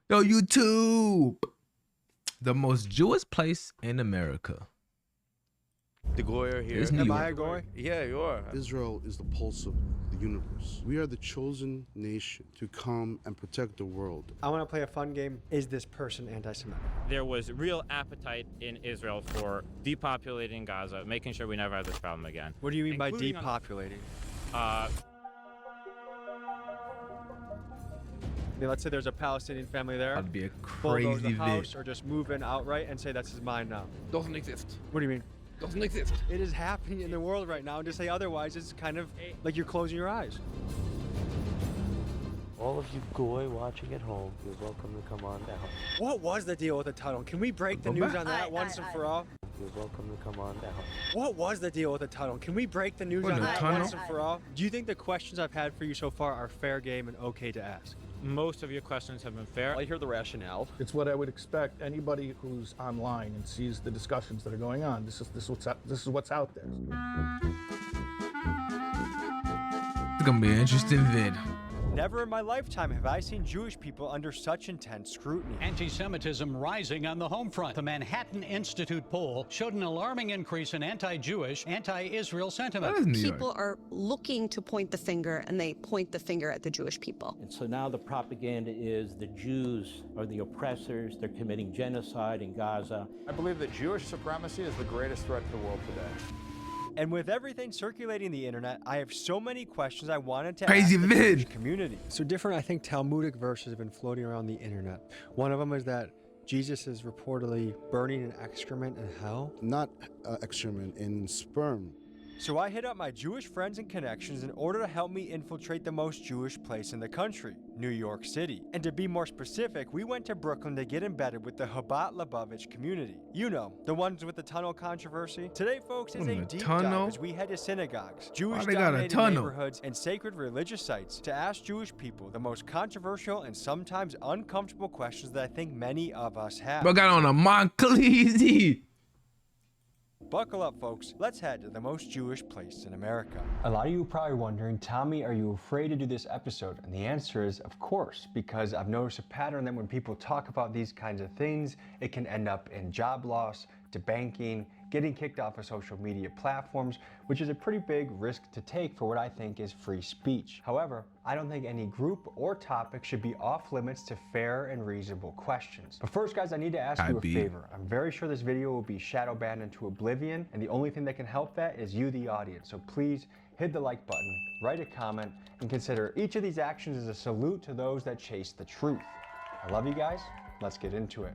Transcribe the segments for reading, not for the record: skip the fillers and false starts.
Yo, YouTube, the most Jewish place in America. The Goyer here. Is New Am York. I a Goy? Yeah, you are. Israel is the pulse of the universe. We are the chosen nation to come and protect the world. I want to play a fun game. Is this person anti-Semitic? There was real appetite in Israel for depopulating Gaza, making sure we never have this problem again. What do you mean by Including on- depopulating? Uh, Let's say there's a Palestinian family there. That'd be a bulldoze crazy the house vid. or just move in outright and say this is mine now. Doesn't exist. What do you mean? Doesn't exist. It is happening in the world right now, and to say otherwise is kind of like you're closing your eyes. All of you Goy watching at home, you're welcome to come on down. What was the deal with the tunnel? Can we break the Go news back. on that once and for all? You're welcome to come on down. What was the deal with the tunnel? Can we break the news What, on the that tunnel? once and for all? Do you think the questions I've had for you so far are fair game and okay to ask? most of your questions have been fair. I hear the rationale. It's what I would expect anybody who's online and sees the discussions that are going on. This is what's out there. It's gonna be an interesting vid. Never in my lifetime have I seen Jewish people under such intense scrutiny. Anti-Semitism rising on the home front. The Manhattan Institute poll showed an alarming increase in anti-Jewish, anti-Israel sentiment. That is New York. People are looking to point the finger, and they point the finger at the Jewish people. And so now the propaganda is the Jews are the oppressors, they're committing genocide in Gaza. I believe that Jewish supremacy is the greatest threat to the world today. And with everything circulating the internet, I have so many questions I wanted to Crazy ask the vid. Jewish community. So different, I think, Talmudic verses have been floating around the internet. One of them is that Jesus is reportedly burning an excrement in hell. Not excrement, in sperm. So I hit up my Jewish friends and connections in order to help me infiltrate the most Jewish place in the country, New York City. And to be more specific, we went to Brooklyn to get embedded with the Chabad Lubavitch community. You know, the ones with the tunnel controversy. Today, folks, is a The deep tunnel? dive as we head to synagogues, Why Jewish they got a dominated tunnel? neighborhoods, and sacred religious sites to ask Jewish people the most controversial and sometimes uncomfortable questions that I think many of us have. Bro got on a Moncleese. Buckle up, folks. Let's head to the most Jewish place in America. A lot of you are probably wondering, Tommy, are you afraid to do this episode? And the answer is, of course, because I've noticed a pattern that when people talk about these kinds of things, it can end up in job loss, debanking, getting kicked off of social media platforms, which is a pretty big risk to take for what I think is free speech. However, I don't think any group or topic should be off limits to fair and reasonable questions. But first, guys, I need to ask you a favor. I'm very sure this video will be shadow banned into oblivion, and the only thing that can help that is you, the audience. So please hit the like button, write a comment, and consider each of these actions as a salute to those that chase the truth. I love you guys. Let's get into it.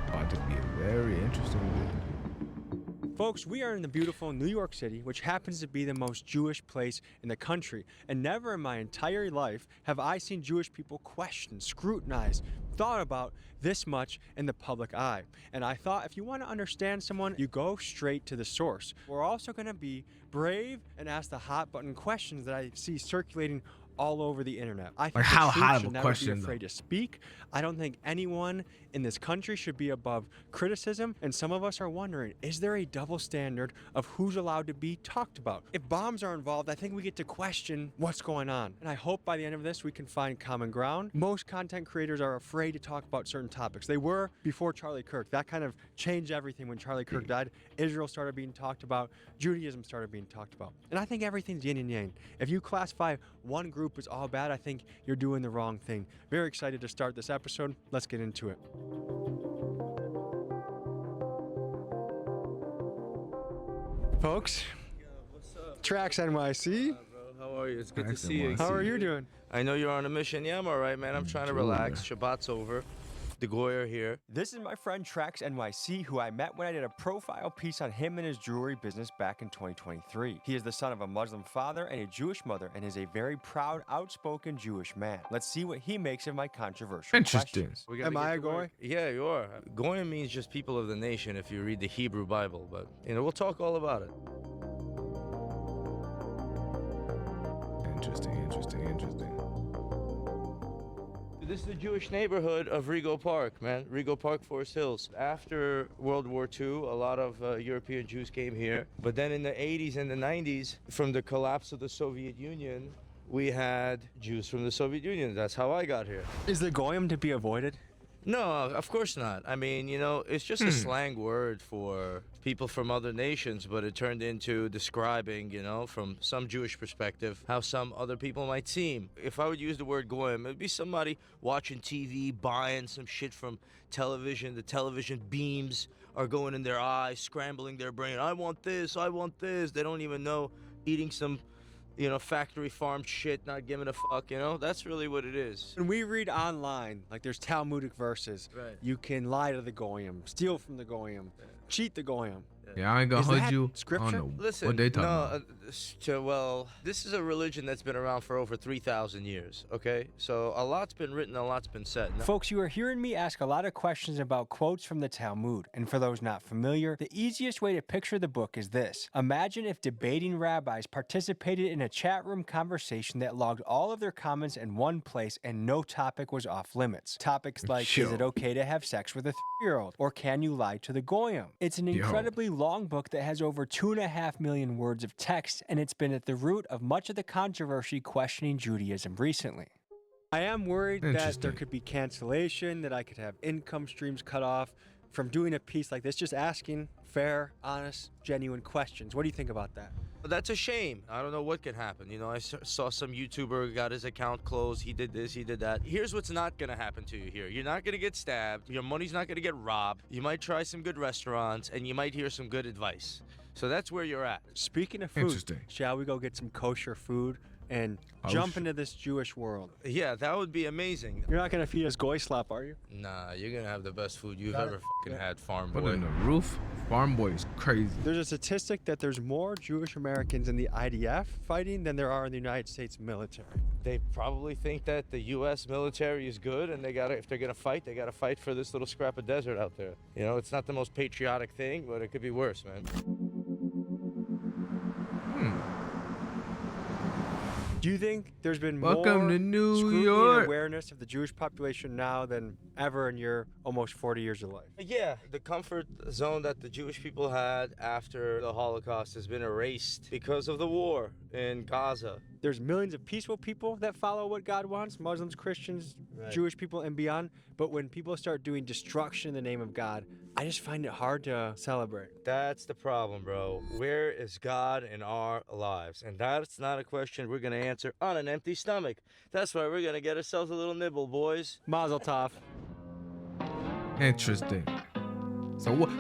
About to be a very interesting vid. Folks, we are in the beautiful New York City, which happens to be the most Jewish place in the country. And never in my entire life have I seen Jewish people questioned, scrutinized, thought about this much in the public eye. And I thought if you want to understand someone, you go straight to the source. We're also going to be brave and ask the hot button questions that I see circulating all over the internet. I think Like how the truth hot of should a never question, be afraid to speak. I don't think anyone in this country should be above criticism. And some of us are wondering, is there a double standard of who's allowed to be talked about? If bombs are involved, I think we get to question what's going on. And I hope by the end of this, we can find common ground. Most content creators are afraid to talk about certain topics. They were before Charlie Kirk. That kind of changed everything when Charlie Kirk died. Israel started being talked about. Judaism started being talked about. And I think everything's yin and yang. If you classify one group as all bad, I think you're doing the wrong thing. Very excited to start this episode. Let's get into it. Folks, Tracks NYC. How are you? It's good to Thanks, see you. NYC. How are you doing? I know you're on a mission. Yeah, I'm all right, man. I'm trying to relax. Shabbat's over. The Goyer here. This is my friend Trax NYC, who I met when I did a profile piece on him and his jewelry business back in 2023. He is the son of a Muslim father and a Jewish mother, and is a very proud, outspoken Jewish man. Let's see what he makes of my controversial Interesting. questions. We gotta Am get I a to work. Goy? Yeah, you are. Goyim means just people of the nation if you read the Hebrew Bible, but we'll talk all about it. Interesting. This is the Jewish neighborhood of Rego Park, man. Rego Park, Forest Hills. After World War II, a lot of European Jews came here. But then in the 80s and the 90s, from the collapse of the Soviet Union, We had Jews from the Soviet Union. That's how I got here. Is the goyim to be avoided? No, of course not. I mean, you know, it's just a slang word for people from other nations, but it turned into describing, you know, from some Jewish perspective, how some other people might seem. If I would use the word goyim, it'd be somebody watching TV, buying some shit from television. The television beams are going in their eyes, scrambling their brain. I want this, I want this. They don't even know, eating some, you know, factory farmed shit, not giving a fuck, you know? That's really what it is. When we read online, like there's Talmudic verses, Right. you can lie to the goyim, steal from the goyim, cheat the goyim. Yeah, I ain't gonna Is hold that you. scripture? I don't know Listen, what they talking no, about. well, this is a religion that's been around for over 3,000 years, okay? So a lot's been written, a lot's been said. No- Folks, you are hearing me ask a lot of questions about quotes from the Talmud, and for those not familiar, the easiest way to picture the book is this. Imagine if debating rabbis participated in a chat room conversation that logged all of their comments in one place and no topic was off limits. Topics like, is it okay to have sex with a 3-year-old? Or can you lie to the goyim? It's an incredibly long book that has over 2.5 million words of text, and it's been at the root of much of the controversy questioning Judaism recently. I am worried that there could be cancellation, that I could have income streams cut off from doing a piece like this, just asking fair, honest, genuine questions. What do you think about that? That's a shame. I don't know what could happen. You know, I saw some YouTuber got his account closed. He did this, he did that. Here's what's not going to happen to you here. You're not going to get stabbed. Your money's not going to get robbed. You might try some good restaurants, and you might hear some good advice. So that's where you're at. Speaking of food, shall we go get some kosher food and jump into this Jewish world? Yeah, that would be amazing. You're not going to feed us goy slop, are you? Nah, you're going to have the best food you've ever fucking had, Farm Boy. But in the roof, Farm Boy is crazy. There's a statistic that there's more Jewish Americans in the IDF fighting than there are in the United States military. They probably think that the U.S. military is good, and if they're gonna fight, they gotta fight for this little scrap of desert out there. You know, it's not the most patriotic thing, but it could be worse, man. Do you think there's been Welcome more to New scrutiny York. and awareness of the Jewish population now than ever in your almost 40 years of life? Yeah, the comfort zone that the Jewish people had after the Holocaust has been erased because of the war in Gaza. There's millions of peaceful people that follow what God wants, Muslims, Christians, Jewish people, and beyond. But when people start doing destruction in the name of God, I just find it hard to celebrate. That's the problem, bro. Where is God in our lives? And that's not a question we're going to answer on an empty stomach. That's why we're going to get ourselves a little nibble, boys. Mazel tov. Interesting. So what?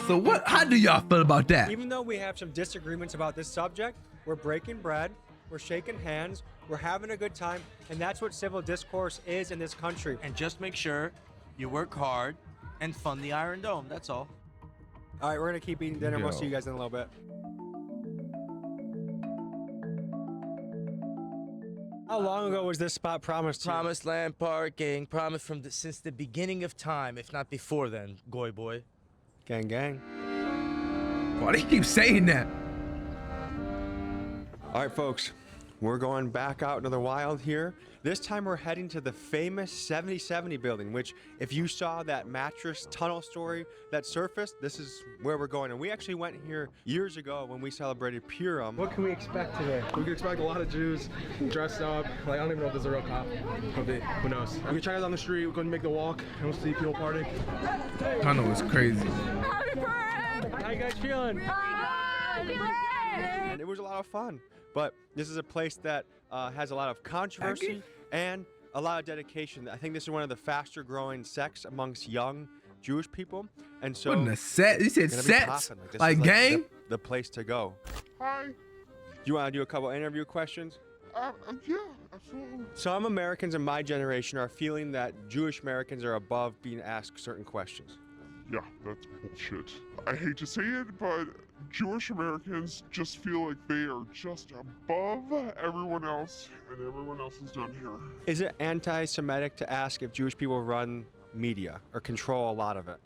So what? How do y'all feel about that? Even though we have some disagreements about this subject, we're breaking bread, we're shaking hands, we're having a good time, and that's what civil discourse is in this country. And just make sure you work hard and fund the Iron Dome. That's all. All right, we're going to keep eating dinner. We'll see you guys in a little bit. How long ago was this spot promised to you? Promised land parking, promised since the beginning of time, if not before then, Goy boy. Gang, gang. Why do you keep saying that? All right, folks, we're going back out into the wild here. This time we're heading to the famous 7070 building, which if you saw that mattress tunnel story that surfaced, this is where we're going. And we actually went here years ago when we celebrated Purim. What can we expect today? We can expect a lot of Jews dressed up. Like, I don't even know if there's a real cop. Could be. Who knows? We can check out on the street. We're going to make the walk, and we'll see people partying. Tunnel is crazy. How you guys feeling? And it was a lot of fun. But this is a place that has a lot of controversy and a lot of dedication. I think this is one of the faster growing sects amongst young Jewish people. And so, What in the set? You said sets? This Like is gang? the place to go. Hi. You want to do a couple interview questions? Yeah, absolutely. Some Americans in my generation are feeling that Jewish Americans are above being asked certain questions. Yeah, that's bullshit. I hate to say it, but Jewish Americans just feel like they are just above everyone else, and everyone else is down here. Is it anti-Semitic to ask if Jewish people run media or control a lot of it?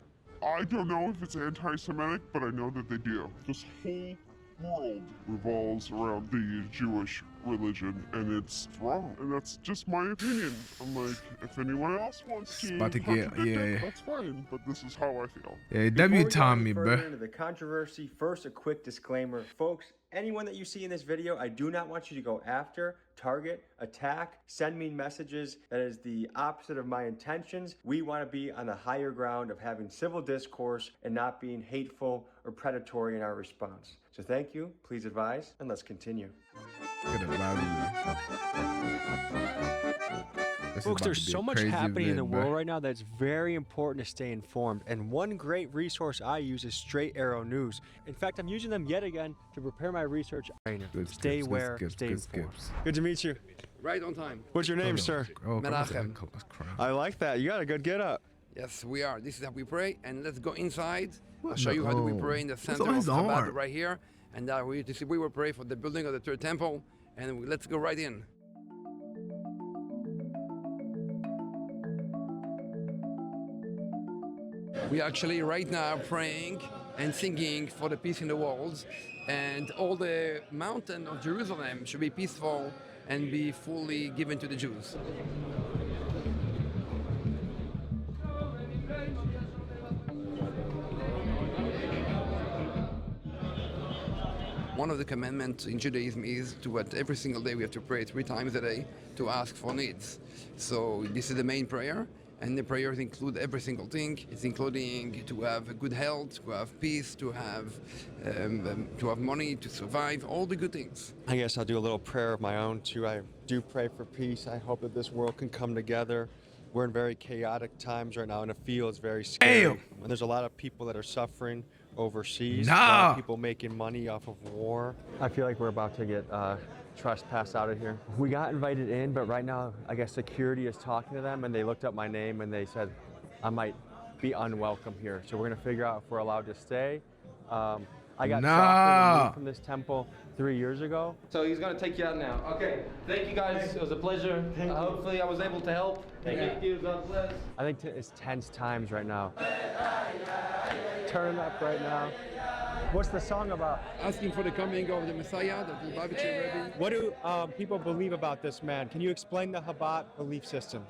I don't know if it's anti-Semitic, but I know that they do. This whole world revolves around the Jewish religion, and it's wrong. And that's just my opinion. I'm like, if anyone else wants to about to get- contradict it, yeah. that's fine, but this is how I feel. Yeah, Before we W go Tommy, any further bruh. into the controversy, first a quick disclaimer. Folks, anyone that you see in this video, I do not want you to go after, target, attack, send me messages. That is the opposite of my intentions. We want to be on the higher ground of having civil discourse and not being hateful or predatory in our response. So thank you, please advise, and let's continue. Look at the This is Folks, about there's to be so a much crazy happening in the vid, bruh. world right now that it's very important to stay informed. And one great resource I use is Straight Arrow News. In fact, I'm using them yet again to prepare my research. Good Stay skips, aware, good stay skips, good informed. skips. Good to meet you. Right on time. What's your name, sir? Oh, Menachem. that's crazy. I like that. You got a good get up. Yes, we are. This is how we pray, and let's go inside. I'll What show you how do we the- pray in the what's center on of his Chabad arm? right here. And we will pray for the building of the third temple, and let's go right in. We are actually right now praying and singing for the peace in the world, and all the mountain of Jerusalem should be peaceful and be fully given to the Jews. One of the commandments in Judaism is every single day we have to pray 3 times a day to ask for needs. So this is the main prayer, and the prayers include every single thing. It's including to have good health, to have peace, to have money, to survive, all the good things. I guess I'll do a little prayer of my own too. I do pray for peace. I hope that this world can come together. We're in very chaotic times right now, and it feels very scary. Damn. And there's a lot of people that are suffering overseas. A Nah. lot of people making money off of war. I feel like we're about to get trespassed out of here. We got invited in, but right now, I guess security is talking to them, and they looked up my name and they said I might be unwelcome here. So we're gonna figure out if we're allowed to stay. I got softly removed from this temple 3 years ago. So he's gonna take you out now. Okay, thank you guys. It was a pleasure. Hopefully I was able to help. Thank you. God bless. I think it's tense times right now. Turn up right now. What's the song about? Asking for the coming of the Messiah, the Lubavitcher Rebbe. What do people believe about this man? Can you explain the Chabad belief system?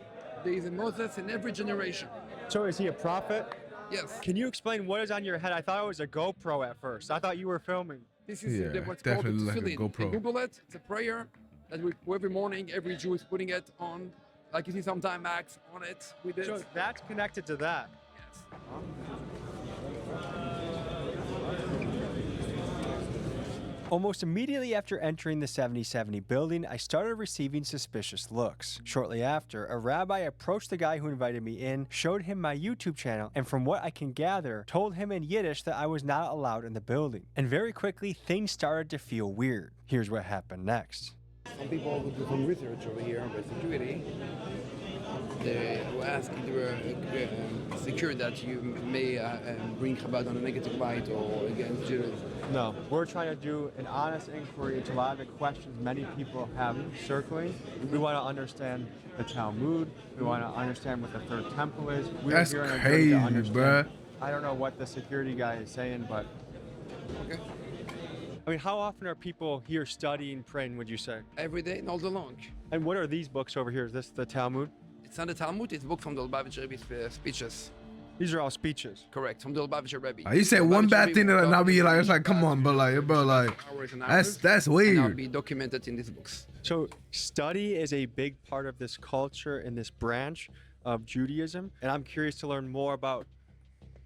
There is a Moses in every generation. So is he a prophet? Yes. Can you explain what is on your head? I thought it was a GoPro at first. I thought you were filming. This is Yeah, what's called the definitely like a tefillin. GoPro. Google it. It's a prayer that every morning, every Jew is putting it on. Like you see sometime Max on it with it. So that's connected to that. Yes. Almost immediately after entering the 7070 building, I started receiving suspicious looks. Shortly after, a rabbi approached the guy who invited me in, showed him my YouTube channel, and from what I can gather, told him in Yiddish that I was not allowed in the building. And very quickly, things started to feel weird. Here's what happened next. Some people who do some research over here on security, they will ask if you are secure that you may bring Chabad on a negative light or against Jews. No, we're trying to do an honest inquiry into a lot of the questions many people have circling. We want to understand the Talmud. We want to understand what the third temple is. That's here on a journey crazy, to understand. bruh. I don't know what the security guy is saying, but Okay. I mean, how often are people here studying, praying, would you say? Every day and all day long. And what are these books over here? Is this the Talmud? It's not the Talmud, it's a book from the Lubavitcher Rebbe's speeches. These are all speeches. Correct, from the Lubavitcher Rebbe. You say one bad thing and I'll be like, it's like, come on, bro, hours and hours, that's and that'll weird. be documented in these books. So study is a big part of this culture and this branch of Judaism. And I'm curious to learn more about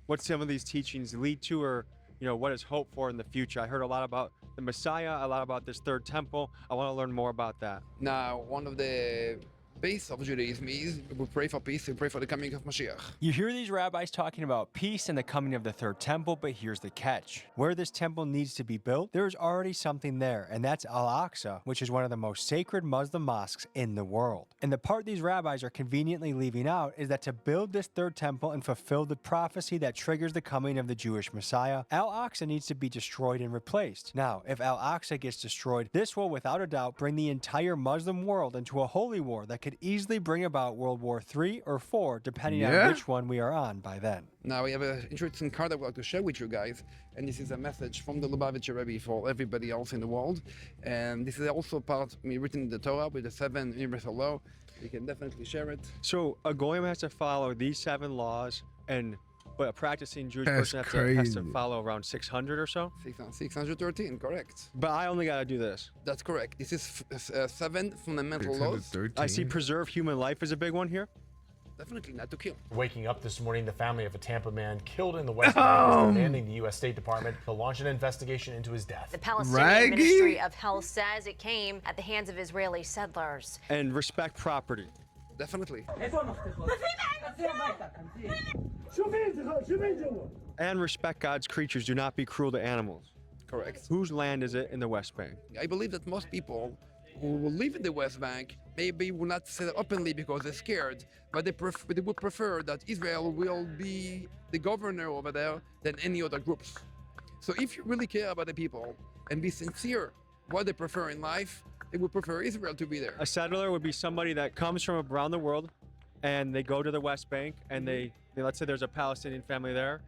what some of these teachings lead to, or what is hope for in the future. I heard a lot about the Messiah, a lot about this third temple. I want to learn more about that. Now, one of the base of Judaism is we pray for peace, we pray for the coming of Mashiach. You hear these rabbis talking about peace and the coming of the third temple, but here's the catch. Where this temple needs to be built, there's already something there, and that's Al-Aqsa, which is one of the most sacred Muslim mosques in the world. And the part these rabbis are conveniently leaving out is that to build this third temple and fulfill the prophecy that triggers the coming of the Jewish Messiah, Al-Aqsa needs to be destroyed and replaced. Now, if Al-Aqsa gets destroyed, this will without a doubt bring the entire Muslim world into a holy war that could could easily bring about World War III or IV, depending on Yeah. which one we are on by then. Now we have an interesting card I would like to share with you guys, and this is a message from the Lubavitcher Rebbe for everybody else in the world. And this is also part written in the Torah with the 7 universal law. You can definitely share it. So a goyim has to follow these 7 laws, but a practicing Jewish That's person has crazy. to follow around 600 or so. 613, correct. But I only got to do this. That's correct. This is 7 fundamental laws. 613. I see preserve human life is a big one here. Definitely not to kill. Waking up this morning, the family of a Tampa man killed in the West Bank is demanding the U.S. State Department to launch an investigation into his death. The Palestinian Ministry of Health says it came at the hands of Israeli settlers. And respect property. Definitely. And respect God's creatures. Do not be cruel to animals. Correct. Whose land is it in the West Bank? I believe that most people who will live in the West Bank maybe will not say it openly because they're scared, but they would prefer that Israel will be the governor over there than any other groups. So if you really care about the people and be sincere what they prefer in life, they would prefer Israel to be there. A settler would be somebody that comes from around the world and they go to the West Bank and let's say there's a Palestinian family there,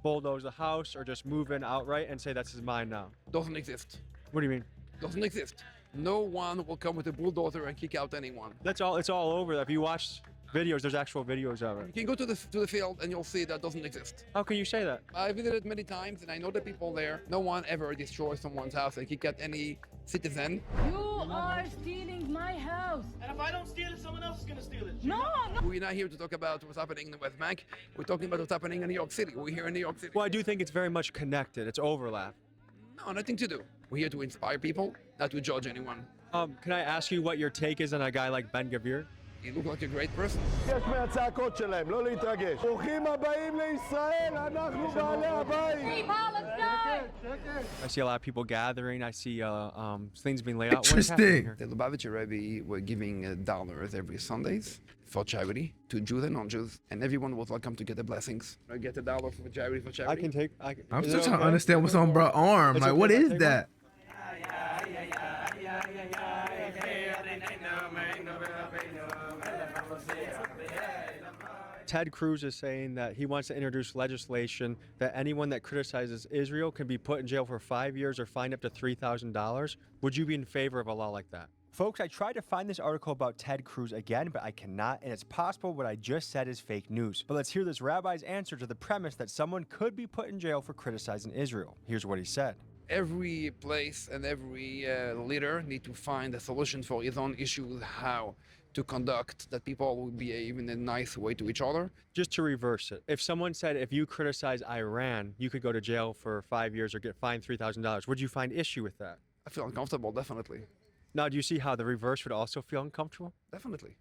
bulldoze the house or just move in outright and say that's mine now. Doesn't exist. What do you mean? Doesn't exist. No one will come with a bulldozer and kick out anyone. It's all over. If you watch videos, there's actual videos of it. You can go to the field and you'll see that doesn't exist. How can you say that? I visited many times and I know the people there. No one ever destroys someone's house and kick out any citizen. You are stealing my house. And if I don't steal it, someone else is gonna steal it. No. We're not here to talk about what's happening in the West Bank. We're talking about what's happening in New York City. We're here in New York City. Well, I do think it's very much connected. It's overlap. No, nothing to do. We're here to inspire people, not to judge anyone. Can I ask you what your take is on a guy like Ben Gvir? He looks like a great person. יש מהצעקות שלהם, לא להתרגש. ברוכים הבאים לישראל, אנחנו בעלי הבית. I see a lot of people gathering. I see things being laid out. What is happening here? The Lubavitcher Rebbe were giving dollars every Sundays for charity to Jews and non-Jews, and everyone was welcome to get the blessings. I get a dollar for charity. I'm still trying to understand what's on bro arm. Like, what is that? Ted Cruz is saying that he wants to introduce legislation that anyone that criticizes Israel can be put in jail for 5 years or fined up to $3,000. Would you be in favor of a law like that? Folks, I tried to find this article about Ted Cruz again, but I cannot, and it's possible what I just said is fake news. But let's hear this rabbi's answer to the premise that someone could be put in jail for criticizing Israel. Here's what he said. Every place and every leader need to find a solution for his own issues, how to conduct that people will behave in a nice way to each other. Just to reverse it, if someone said if you criticize Iran, you could go to jail for 5 years or get fined $3,000, would you find issue with that? I feel uncomfortable, definitely. Now, do you see how the reverse would also feel uncomfortable? Definitely.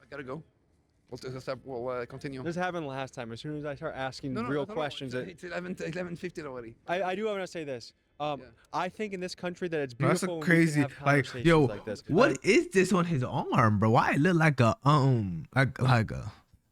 I gotta go. We'll continue. This happened last time. As soon as I start asking real questions... It's 11:15 already. I do want to say this. I think in this country that it's Bro, that's beautiful a when we can crazy, have like, conversations yo, like this. what is this on his arm, bro? Why it look like a,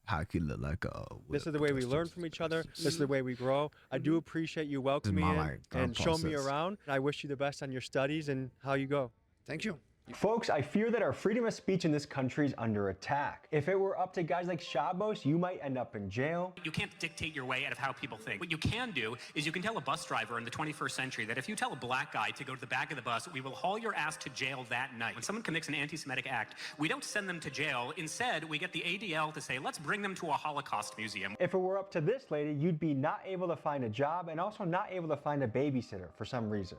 how could it look like a... This is the way we learn from each other. This is the way we grow. I do appreciate you welcoming me in and showing me around. I wish you the best on your studies and how you go. Thank you. Folks, I fear that our freedom of speech in this country is under attack. If it were up to guys like Shabos, you might end up in jail. You can't dictate your way out of how people think. What you can do is you can tell a bus driver in the 21st century that if you tell a black guy to go to the back of the bus, we will haul your ass to jail that night. When someone commits an anti-Semitic act, we don't send them to jail. Instead, we get the ADL to say, let's bring them to a Holocaust museum. If it were up to this lady, you'd be not able to find a job and also not able to find a babysitter for some reason.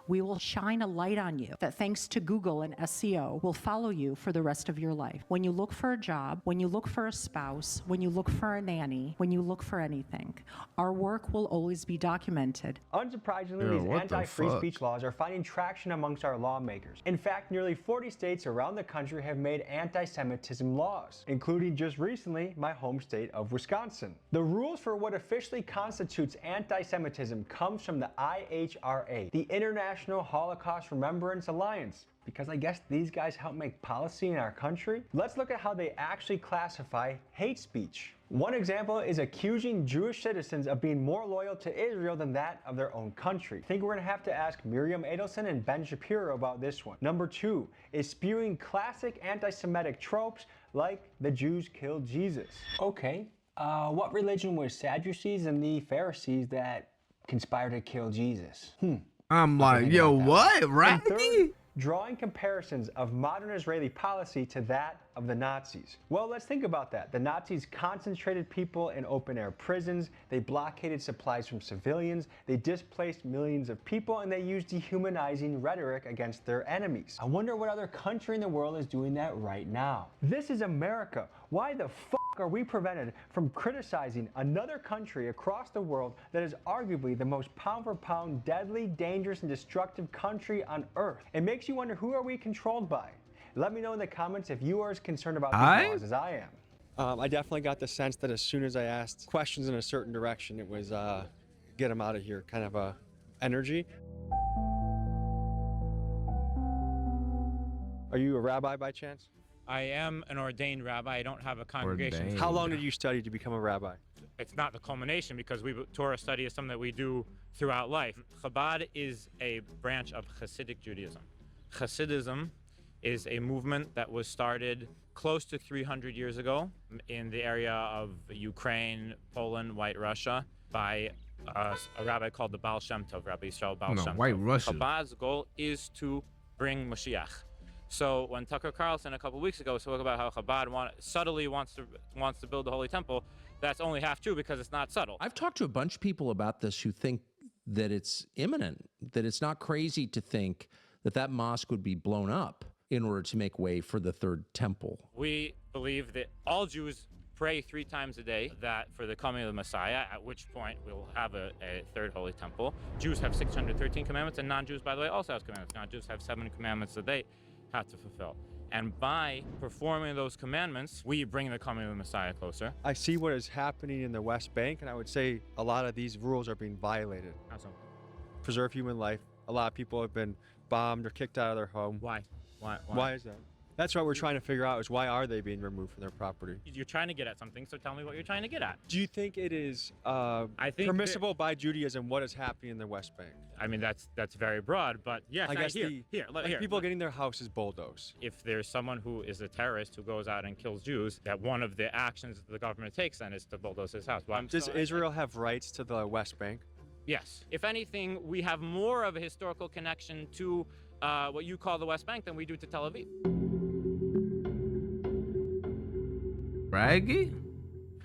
We will shine a light on you that thanks to Google and SEO will follow you for the rest of your life. When you look for a job, when you look for a spouse, when you look for a nanny, when you look for anything, our work will always be documented. Unsurprisingly, these anti-free speech laws are finding traction amongst our lawmakers. In fact, nearly 40 states around the country have made anti-Semitism laws, including just recently my home state of Wisconsin. The rules for what officially constitutes anti-Semitism comes from the IHRA, the International Holocaust Remembrance Alliance, because I guess these guys help make policy in our country. Let's look at how they actually classify hate speech. One example is accusing Jewish citizens of being more loyal to Israel than that of their own country. I think we're gonna have to ask Miriam Adelson and Ben Shapiro about this one. Number 2 is spewing classic anti-Semitic tropes like the Jews killed Jesus. Okay, what religion was Sadducees and the Pharisees that conspired to kill Jesus? I'm like, yo, what? And Right? third, drawing comparisons of modern Israeli policy to that of the Nazis. Well, let's think about that. The Nazis concentrated people in open-air prisons, they blockaded supplies from civilians, they displaced millions of people, and they used dehumanizing rhetoric against their enemies. I wonder what other country in the world is doing that right now. This is America. Why the fuck are we prevented from criticizing another country across the world that is arguably the most pound-for-pound, deadly, dangerous, and destructive country on Earth? It makes you wonder, who are we controlled by? Let me know in the comments if you are as concerned about these laws as I am. I definitely got the sense that as soon as I asked questions in a certain direction, it was get them out of here kind of energy. Are you a rabbi by chance? I am an ordained rabbi. I don't have a congregation. Ordained. How long did you study to become a rabbi? It's not the culmination because Torah study is something that we do throughout life. Chabad is a branch of Hasidic Judaism. Hasidism is a movement that was started close to 300 years ago in the area of Ukraine, Poland, White Russia by a rabbi called the Baal Shem Tov, Rabbi Yisrael Baal Shem Tov. White Russia. Chabad's goal is to bring Mashiach. So when Tucker Carlson a couple weeks ago spoke about how Chabad subtly wants to build the Holy Temple, that's only half true because it's not subtle. I've talked to a bunch of people about this who think that it's imminent, that it's not crazy to think that that mosque would be blown up in order to make way for the third temple. We believe that all Jews pray 3 times a day, that for the coming of the Messiah, at which point we'll have a third Holy Temple. Jews have 613 commandments, and non-Jews, by the way, also have commandments. Non-Jews have 7 commandments that they have to fulfill. And by performing those commandments, we bring the coming of the Messiah closer. I see what is happening in the West Bank, and I would say a lot of these rules are being violated. How so? Preserve human life. A lot of people have been bombed or kicked out of their home. Why? Why is that? That's what we're trying to figure out, is why are they being removed from their property? You're trying to get at something, so tell me what you're trying to get at. Do you think it is permissible by Judaism what is happening in the West Bank? I mean, that's very broad, but yes, I guess here, people getting their houses bulldozed. If there's someone who is a terrorist who goes out and kills Jews, that one of the actions the government takes then is to bulldoze his house. Does Israel have rights to the West Bank? Yes. If anything, we have more of a historical connection to what you call the West Bank than we do to Tel Aviv. Braggy?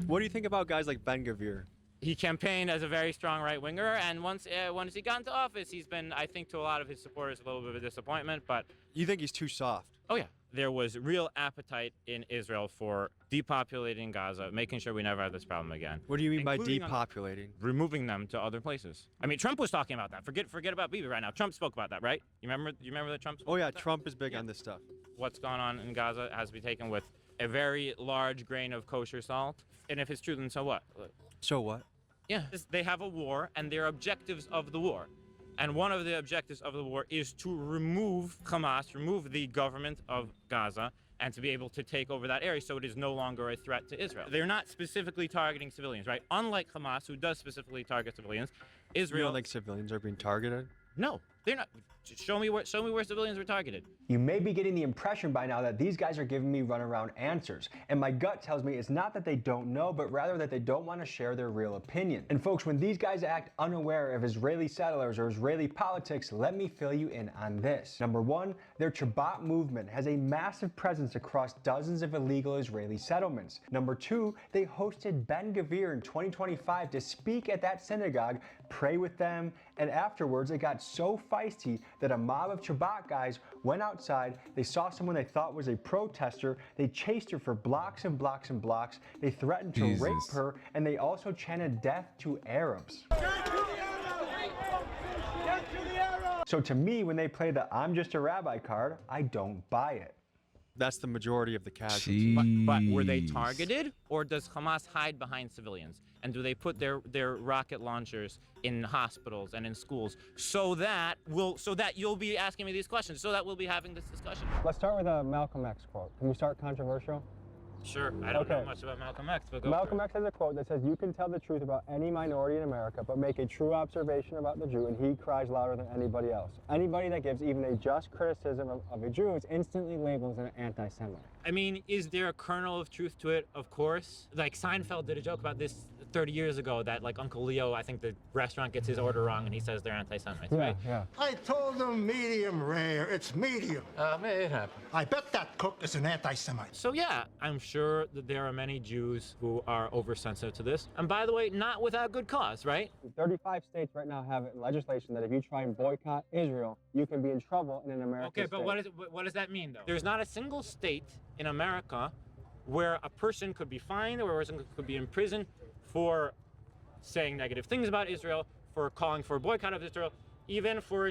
What do you think about guys like Ben Gvir? He campaigned as a very strong right winger, and once he got into office, he's been, I think, to a lot of his supporters, a little bit of a disappointment. But you think he's too soft? Oh yeah, there was real appetite in Israel for depopulating Gaza, making sure we never have this problem again. What do you mean by depopulating? Removing them to other places. I mean, Trump was talking about that. Forget about Bibi right now. Trump spoke about that, right? You remember that Trump? Oh yeah, Trump is big on this stuff. What's going on in Gaza has to be taken with a very large grain of kosher salt. And if it's true, then so what? So what? Yeah, they have a war, and their objectives of the war. And one of the objectives of the war is to remove Hamas, remove the government of Gaza, and to be able to take over that area so it is no longer a threat to Israel. They're not specifically targeting civilians, right? Unlike Hamas, who does specifically target civilians, Israel... You don't think civilians are being targeted? No, they're not. Show me where civilians were targeted. You may be getting the impression by now that these guys are giving me runaround answers, and my gut tells me it's not that they don't know, but rather that they don't want to share their real opinion. And folks, when these guys act unaware of Israeli settlers or Israeli politics, let me fill you in on this. Number 1, their Chabad movement has a massive presence across dozens of illegal Israeli settlements. Number 2, they hosted Ben Gvir in 2025 to speak at that synagogue, pray with them, and afterwards it got so feisty that a mob of Chabad guys went outside, they saw someone they thought was a protester, they chased her for blocks and blocks and blocks, they threatened to rape her, and they also chanted death to Arabs. So to me, when they play the "I'm just a rabbi" card, I don't buy it. That's the majority of the casualties. But were they targeted, or does Hamas hide behind civilians? And do they put their rocket launchers in hospitals and in schools so that you'll be asking me these questions, so that we'll be having this discussion? Let's start with a Malcolm X quote. Can we start controversial? Sure. I don't know much about Malcolm X, but go Malcolm for it. X has a quote that says, "You can tell the truth about any minority in America, but make a true observation about the Jew, and he cries louder than anybody else." Anybody that gives even a just criticism of a Jew is instantly labeled as an anti-Semite. I mean, is there a kernel of truth to it? Of course. Like Seinfeld did a joke about this 30 years ago that like Uncle Leo, I think the restaurant gets his order wrong and he says they're anti-Semites, right? Yeah. I told them medium rare. It's medium. It happened. I bet that cook is an anti-Semite. So yeah, I'm sure that there are many Jews who are oversensitive to this. And by the way, not without good cause, right? 35 states right now have legislation that if you try and boycott Israel, you can be in trouble in an American Okay, state. but what does that mean though? There's not a single state in America where a person could be fined or a person could be in prison for saying negative things about Israel, for calling for a boycott of Israel, even for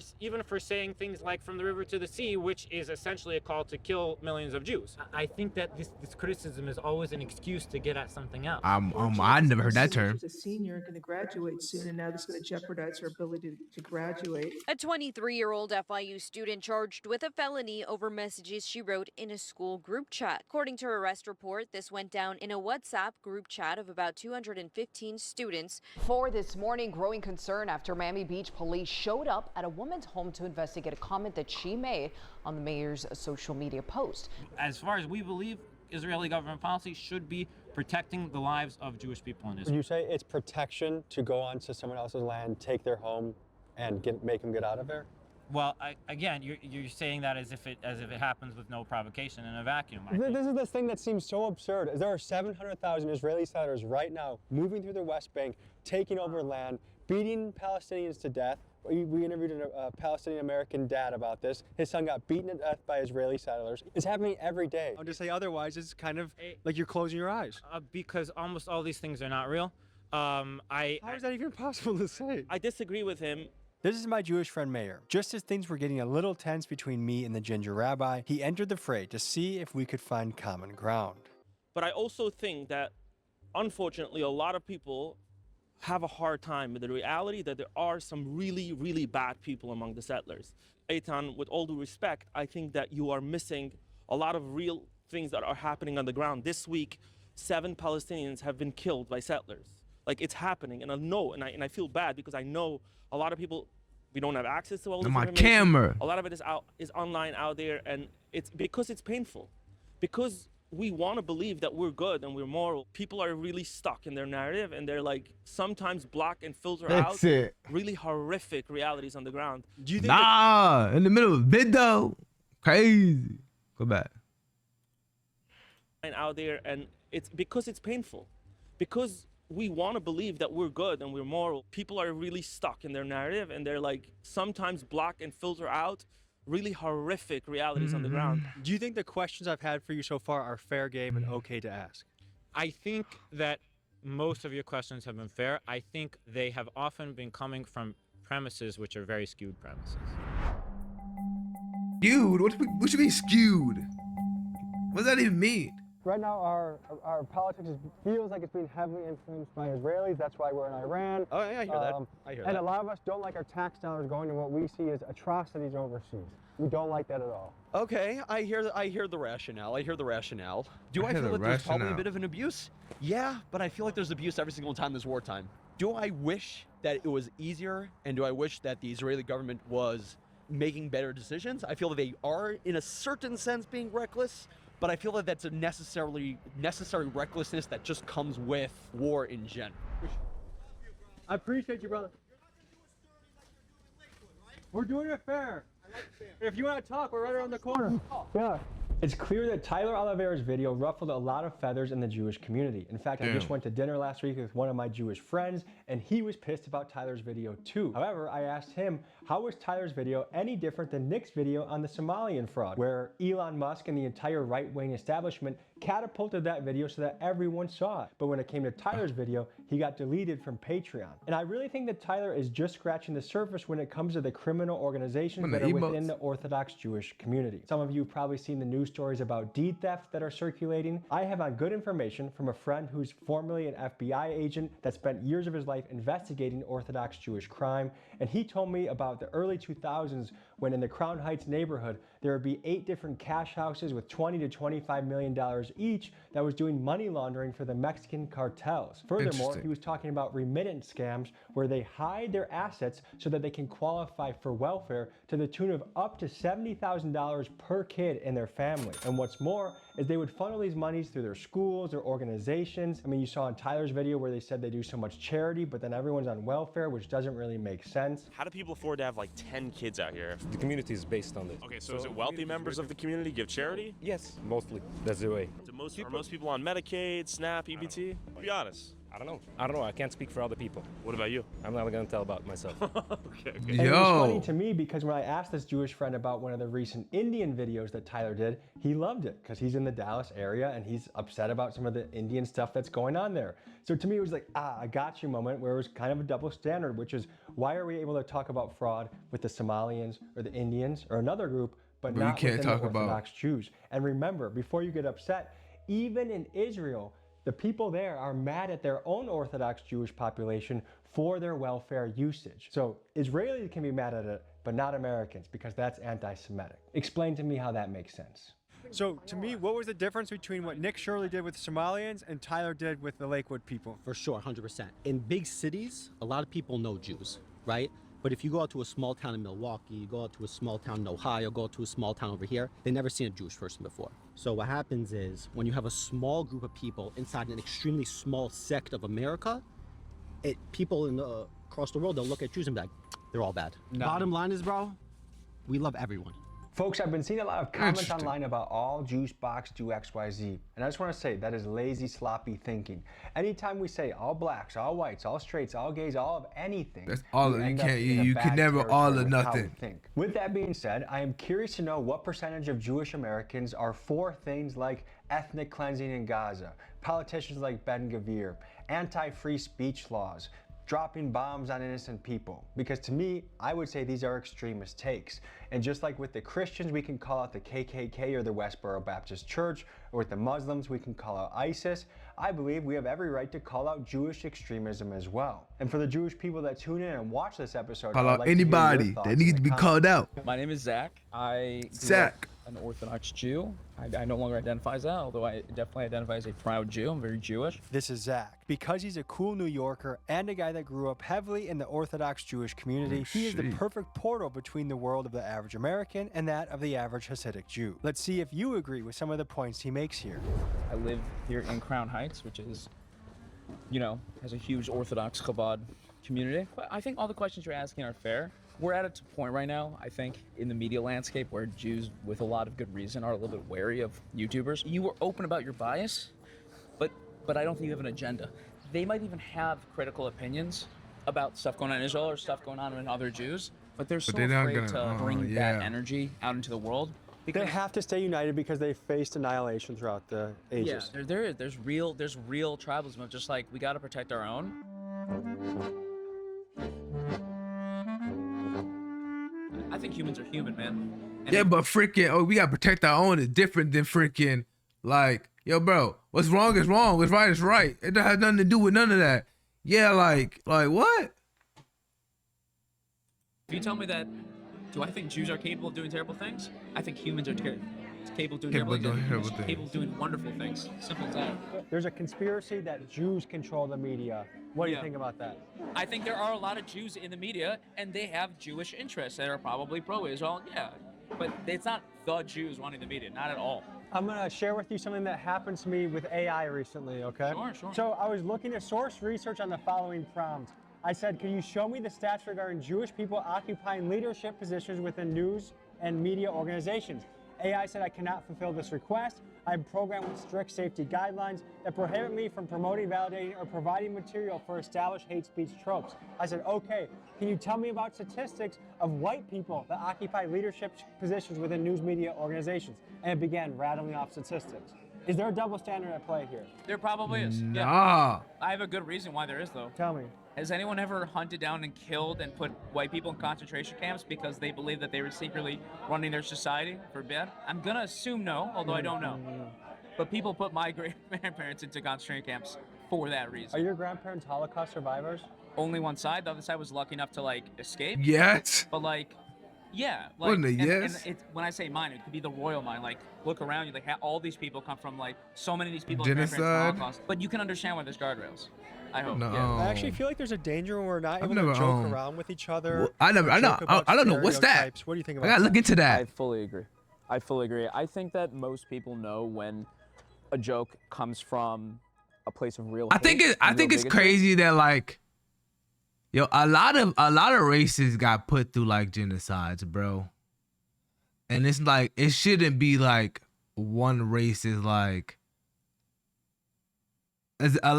saying things like from the river to the sea, which is essentially a call to kill millions of Jews. I think that this criticism is always an excuse to get at something else. I never heard that term. She's a senior and going to graduate soon, and now this is going to jeopardize her ability to graduate. A 23-year-old FIU student charged with a felony over messages she wrote in a school group chat. According to her arrest report, this went down in a WhatsApp group chat of about 215 students. For this morning, growing concern after Miami Beach police showed up at a woman's home to investigate a comment that she made on the mayor's social media post. As far as we believe, Israeli government policy should be protecting the lives of Jewish people in Would Israel. you say it's protection to go onto someone else's land, take their home, and make them get out of there? Well, again, you're saying that as if it happens with no provocation in a vacuum. This is the thing that seems so absurd. Is there are 700,000 Israeli settlers right now moving through the West Bank, taking over land, beating Palestinians to death. We interviewed a Palestinian-American dad about this. His son got beaten to death by Israeli settlers. It's happening every day. I'll just say otherwise, it's kind of like you're closing your eyes. Because almost all these things are not real. How is that even possible to say? I disagree with him. This is my Jewish friend Meir. Just as things were getting a little tense between me and the ginger rabbi, he entered the fray to see if we could find common ground. But I also think that, unfortunately, a lot of people have a hard time with the reality that there are some really, really bad people among the settlers. Eitan, with all due respect, I think that you are missing a lot of real things that are happening on the ground. This week, 7 Palestinians have been killed by settlers. Like, it's happening, and I know, and I feel bad because I know a lot of people, we don't have access to all this My information. camera. A lot of it is online out there, and it's because it's painful. Because we want to believe that we're good and we're moral. People are really stuck in their narrative, and they're like sometimes block and filter That's out it. really horrific realities on the ground. Do you think in the middle of a video, crazy. Go back. Out there, and it's because it's painful. Because we want to believe that we're good and we're moral. People are really stuck in their narrative, and they're like sometimes block and filter out really horrific realities on the ground. Do you think the questions I've had for you so far are fair game and okay to ask? I think that most of your questions have been fair. I think they have often been coming from premises which are very skewed premises. Skewed? What should be skewed? What does that even mean? Right now, our politics feels like it's being heavily influenced by Israelis. That's why we're in Iran. Oh, yeah, I hear that. I hear and that. a lot of us don't like our tax dollars going to what we see as atrocities overseas. We don't like that at all. Okay, I hear the rationale. Do I feel that there's probably a bit of an abuse? Yeah, but I feel like there's abuse every single time there's wartime. Do I wish that it was easier, and do I wish that the Israeli government was making better decisions? I feel that they are, in a certain sense, being reckless, but I feel that that's a necessary recklessness that just comes with war in general. I appreciate you, brother. We're doing it fair. If you want to talk, we're right around the corner. Yeah. It's clear that Tyler Oliveira's video ruffled a lot of feathers in the Jewish community. In fact, I just went to dinner last week with one of my Jewish friends, and he was pissed about Tyler's video too. However, I asked him, how was Tyler's video any different than Nick's video on the Somalian fraud, where Elon Musk and the entire right-wing establishment catapulted that video so that everyone saw it. But when it came to Tyler's video, he got deleted from Patreon. And I really think that Tyler is just scratching the surface when it comes to the criminal organizations that are within the Orthodox Jewish community. Some of you have probably seen the news stories about deed theft that are circulating. I have on good information from a friend who's formerly an FBI agent that spent years of his life investigating Orthodox Jewish crime, and he told me about the early 2000s when in the Crown Heights neighborhood there would be 8 different cash houses with $20 to $25 million each that was doing money laundering for the Mexican cartels. Furthermore, he was talking about remittance scams where they hide their assets so that they can qualify for welfare to the tune of up to $70,000 per kid in their family. And what's more is they would funnel these monies through their schools or organizations. I mean, you saw in Tyler's video where they said they do so much charity, but then everyone's on welfare, which doesn't really make sense. How do people afford to have like 10 kids out here? The community is based on this. Okay, so is it wealthy members of the community give charity? Yes, mostly. That's the way. Are most people on Medicaid, SNAP, EBT? Be honest. I don't know. I can't speak for other people. What about you? I'm not going to tell about myself. Okay. And it was funny to me because when I asked this Jewish friend about one of the recent Indian videos that Tyler did, he loved it because he's in the Dallas area and he's upset about some of the Indian stuff that's going on there. So to me, it was like, a got you moment where it was kind of a double standard, which is why are we able to talk about fraud with the Somalians or the Indians or another group, but not within the Orthodox Jews? And remember, before you get upset, even in Israel, the people there are mad at their own Orthodox Jewish population for their welfare usage. So Israelis can be mad at it, but not Americans, because that's anti-Semitic. Explain to me how that makes sense. So to me, what was the difference between what Nick Shirley did with Somalians and Tyler did with the Lakewood people? For sure, 100%. In big cities, a lot of people know Jews, right? But if you go out to a small town in Milwaukee, you go out to a small town in Ohio, go out to a small town over here, they've never seen a Jewish person before. So what happens is when you have a small group of people inside an extremely small sect of America, people across the world, they'll look at Jews and be like, they're all bad. No. Bottom line is, bro, we love everyone. Folks, I've been seeing a lot of comments online about all juice box do XYZ. And I just want to say that is lazy, sloppy thinking. Anytime we say all blacks, all whites, all straights, all gays, all of anything, that's all you can never all or nothing. With that being said, I am curious to know what percentage of Jewish Americans are for things like ethnic cleansing in Gaza, politicians like Ben-Gvir, anti-free speech laws, dropping bombs on innocent people. Because to me, I would say these are extremist takes. And just like with the Christians, we can call out the KKK or the Westboro Baptist Church, or with the Muslims, we can call out ISIS. I believe we have every right to call out Jewish extremism as well. And for the Jewish people that tune in and watch this episode, call out anybody that needs to be called out. My name is Zach. I an Orthodox Jew. I no longer identify as that, although I definitely identify as a proud Jew. I'm very Jewish. This is Zach. Because he's a cool New Yorker and a guy that grew up heavily in the Orthodox Jewish community, he is the perfect portal between the world of the average American and that of the average Hasidic Jew. Let's see if you agree with some of the points he makes here. I live here in Crown Heights, which is, has a huge Orthodox Chabad community. But I think all the questions you're asking are fair. We're at a point right now, I think, in the media landscape where Jews, with a lot of good reason, are a little bit wary of YouTubers. You were open about your bias, but I don't think you have an agenda. They might even have critical opinions about stuff going on in Israel or stuff going on in other Jews, but they're so afraid to bring that energy out into the world. They have to stay united because they faced annihilation throughout the ages. Yeah, there's real tribalism, just like we got to protect our own. I think humans are human, man. And but freaking, we gotta protect our own is different than freaking, like, yo, bro, what's wrong is wrong, what's right is right. It has nothing to do with none of that. Yeah, like what? If you tell me that, do I think Jews are capable of doing terrible things? I think humans are capable of doing terrible things. Capable of doing wonderful things. Simple as that. There's a conspiracy that Jews control the media. What do you think about that? I think there are a lot of Jews in the media, and they have Jewish interests that are probably pro-Israel. Yeah, but it's not the Jews running the media, not at all. I'm gonna share with you something that happened to me with AI recently, okay? Sure. So I was looking to source research on the following prompt. I said, can you show me the stats regarding Jewish people occupying leadership positions within news and media organizations? AI said I cannot fulfill this request. I'm programmed with strict safety guidelines that prohibit me from promoting, validating, or providing material for established hate speech tropes. I said, okay, can you tell me about statistics of white people that occupy leadership positions within news media organizations? And it began rattling off statistics. Is there a double standard at play here? There probably is. Nah. Yeah. I have a good reason why there is, though. Tell me. Has anyone ever hunted down and killed and put white people in concentration camps because they believed that they were secretly running their society for bad? I'm gonna assume no, although I don't know. But people put my grandparents into concentration camps for that reason. Are your grandparents Holocaust survivors? Only one side. The other side was lucky enough to like escape. Yes. But like, yeah, like, Wasn't it and yes? when I say mine, it could be the royal mine. Like, look around you, like all these people come from like so many of these people. Genocide. But you can understand why there's guardrails. I hope. No. Yeah. I actually feel like there's a danger when we're not able never, to joke around with each other. I don't know. What's that? Stereotypes. What do you think about I gotta look into that. I fully agree. I fully agree. I think that most people know when a joke comes from a place of real. I think it's crazy that like, yo, a lot of races got put through like genocides, bro. And it's like it shouldn't be like one race is like. It's a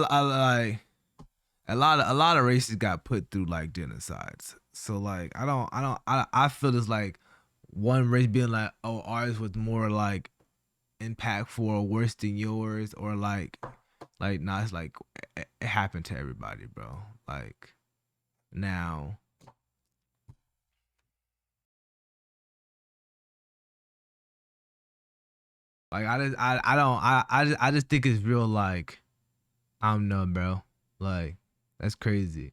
lot of races got put through like genocides. So like I feel it's like one race being like, oh, ours was more like impactful or worse than yours, or like nah, it's like it happened to everybody, bro. Like now like I just think it's real like I don't know, bro. Like that's crazy.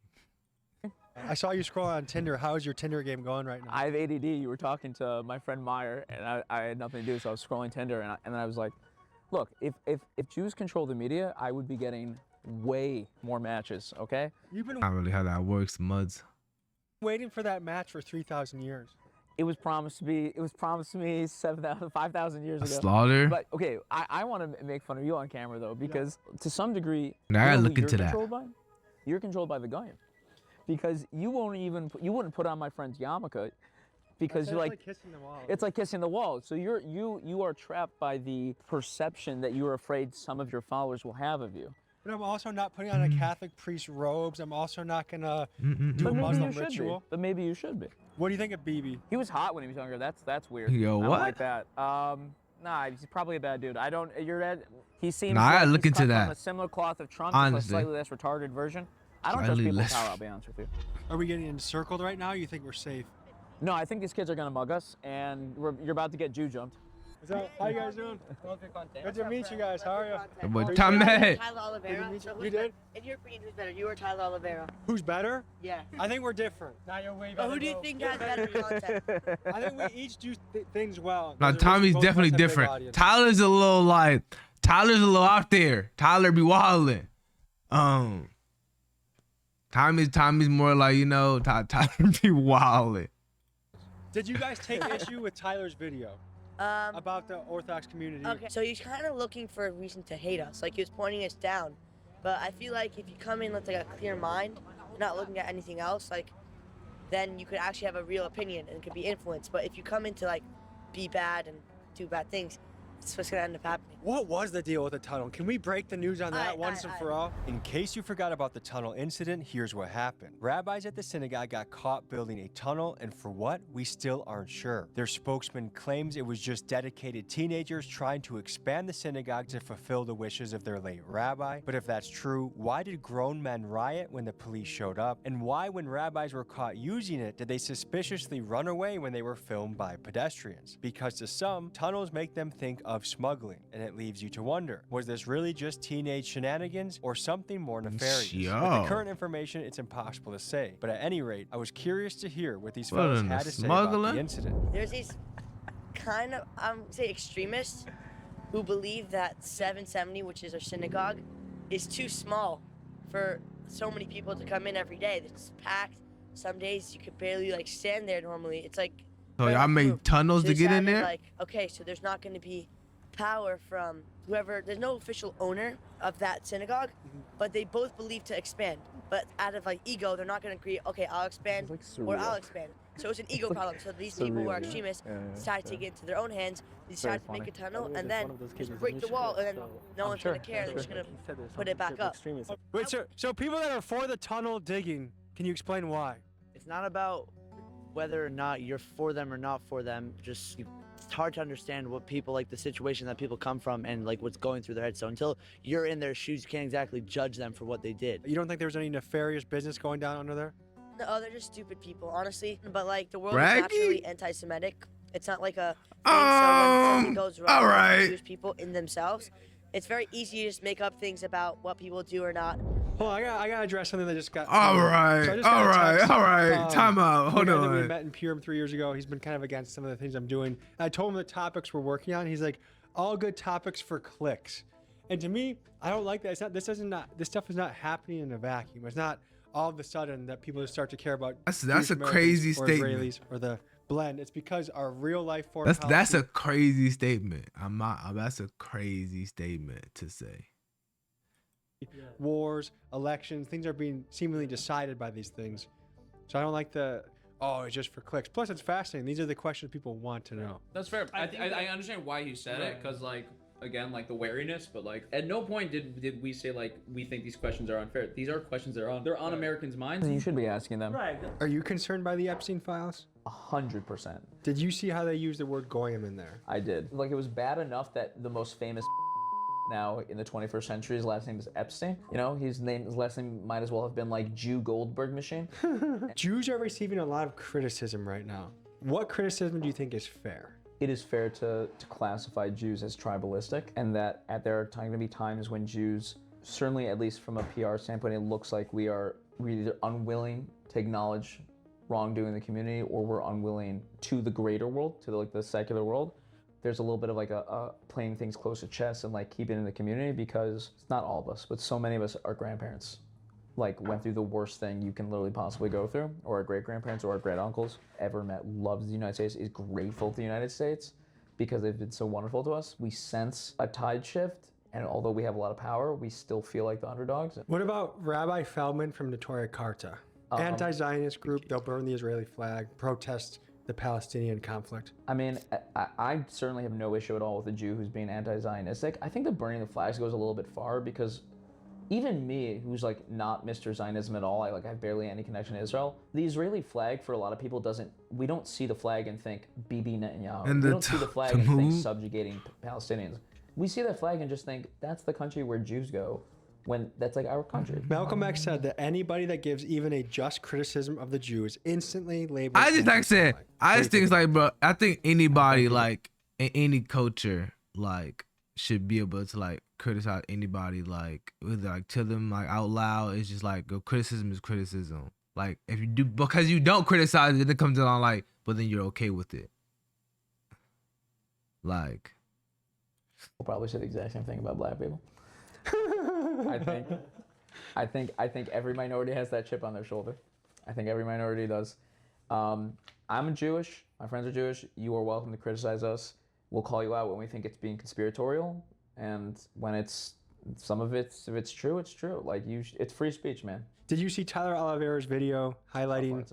I saw you scroll on Tinder. How is your Tinder game going right now? I have ADD. You were talking to my friend Meyer, and I had nothing to do, so I was scrolling Tinder, and then I was like, look, if Jews control the media, I would be getting way more matches, okay? You've been Not really how that works, Muds. waiting for that match for 3,000 years. It was promised to me 5,000 years ago. Slaughter? But okay, I want to make fun of you on camera though, because to some degree, Now I gotta you know look who into you're that. controlled by? You're controlled by the Goyim, because you wouldn't put on my friend's yarmulke, because you're like kissing the wall. it's like kissing the wall. So you are trapped by the perception that you're afraid some of your followers will have of you. But I'm also not putting on a Catholic priest robes. I'm also not gonna do But a maybe Muslim you should ritual. be. But maybe you should be. What do you think of BB? He was hot when he was younger. That's weird. Yo, I don't what? like that. Nah, he's probably a bad dude. He seems Nah, I like gotta look he's into cut that. from a similar cloth of Trump, just a Honestly. slightly less retarded version. I don't trust Slightly people with less- power, I'll be honest with you. Are we getting encircled right now? Or you think we're safe? No, I think these kids are gonna mug us, and you're about to get Jew jumped. What's up? How you guys doing? Good to meet you guys. How are you? But Tommy, Tyler Good to Oliveira. meet So you. who's You did? In your opinion, who's better? You or Tyler Oliveira? Who's better? Yeah. I think we're different. Now you're way But who do you think has better content? I think we each do things well. now Those are Tommy's both of us definitely have big different. audience. Tyler's a little out there. Tyler be wildin'. Tommy's more like, you know, Tyler be wildin'. Did you guys take issue with Tyler's video about the Orthodox community? Okay, so he's kind of looking for a reason to hate us. Like he was pointing us down. But I feel like if you come in with like a clear mind, not looking at anything else, like then you could actually have a real opinion and it could be influenced. But if you come in to like be bad and do bad things, it's what's gonna end up happening. What was the deal with the tunnel? Can we break the news on that once and for all? In case you forgot about the tunnel incident, here's what happened. Rabbis at the synagogue got caught building a tunnel, and for what, we still aren't sure. Their spokesman claims it was just dedicated teenagers trying to expand the synagogue to fulfill the wishes of their late rabbi. But if that's true, why did grown men riot when the police showed up? And why, when rabbis were caught using it, did they suspiciously run away when they were filmed by pedestrians? Because to some, tunnels make them think of smuggling, and it leaves you to wonder, was this really just teenage shenanigans or something more nefarious? With the current information, it's impossible to say, but at any rate, I was curious to hear what these What, fellas in the had to say about smuggling? the incident. There's these kind of, say extremists who believe that 770, which is our synagogue, is too small for so many people to come in every day. It's packed. Some days you could barely like stand there normally. It's like So y'all made tunnels So to they get in sounded there? Like, okay, so there's not going to be power from whoever. There's no official owner of that synagogue, but they both believe to expand. But out of like ego, they're not going to agree. Okay, I'll expand or I'll expand. So it's an ego problem. So these people who are extremists decide to take it into their own hands. They decide to make a tunnel and then just break the wall, and then no one's going to care. They're just going to put it back up. Wait, so people that are for the tunnel digging, can you explain why? It's not about whether or not you're for them or not for them. Just it's hard to understand what people like the situation that people come from and like what's going through their heads. So until you're in their shoes, you can't exactly judge them for what they did. You don't think there's any nefarious business going down under there? No, they're just stupid people, honestly. But like the world Braggy? is naturally anti-Semitic. It's not like a thing. So when something goes wrong all right. with Jewish people in themselves, it's very easy to just make up things about what people do or not. Hold on, I gotta address something that just got. All right, So I just got a text, all right. Time out. Hold the guy that we on. met in Purim 3 years ago. He's been kind of against some of the things I'm doing. I told him the topics we're working on. He's like, all good topics for clicks. And to me, I don't like that. It's not. This stuff is not happening in a vacuum. It's not all of a sudden that people just start to care about. That's Jewish a Americans crazy or statement. Israelis or the blend. It's because our real life foreign That's policy. a crazy statement. That's a crazy statement to say. Wars, elections, things are being seemingly decided by these things. So I don't like it's just for clicks. Plus, it's fascinating. These are the questions people want to know. That's fair. I understand why you said it, because like again, like the wariness, but like at no point did we say like we think these questions are unfair. These are questions that are on Americans' minds, and you should be asking them. Right. Are you concerned by the Epstein files? 100%. Did you see how they used the word goyim in there? I did. Like it was bad enough that the most famous now in the 21st century, his last name is Epstein. You know, his last name might as well have been like Jew Goldberg Machine. Jews are receiving a lot of criticism right now. What criticism do you think is fair? It is fair to classify Jews as tribalistic, and that there are going to be times when Jews, certainly at least from a PR standpoint, it looks like we're either unwilling to acknowledge wrongdoing in the community, or we're unwilling to the greater world, to the secular world. There's a little bit of like a playing things close to chest and like keeping it in the community, because it's not all of us, but so many of us, our grandparents, like went through the worst thing you can literally possibly go through, or our great grandparents or our great uncles ever met, loves the United States, is grateful to the United States because they've been so wonderful to us. We sense a tide shift, and although we have a lot of power, we still feel like the underdogs. What about Rabbi Feldman from Notoria Karta? Anti-Zionist group, they'll burn the Israeli flag, protest the Palestinian conflict. I mean, I certainly have no issue at all with a Jew who's being anti-Zionistic. I think the burning the flags goes a little bit far, because even me, who's like not Mr. Zionism at all, I have barely any connection to Israel. The Israeli flag for a lot of people we don't see the flag and think Bibi Netanyahu. And we don't see the flag and think subjugating Palestinians. We see that flag and just think that's the country where Jews go, when that's like our country. Malcolm X said that anybody that gives even a just criticism of the Jews instantly labeled. I just think it's like, bro, I think anybody like in any culture like should be able to like criticize anybody, like whether like to them like out loud. It's just like criticism is criticism. Like if you do, because you don't criticize it, then it comes along like, but then you're okay with it. Like, We'll probably say the exact same thing about black people. I think every minority has that chip on their shoulder. I think every minority does. I'm Jewish. My friends are Jewish. You are welcome to criticize us. We'll call you out when we think it's being conspiratorial, and when it's if it's true, it's true. Like it's free speech, man. Did you see Tyler Oliveira's video highlighting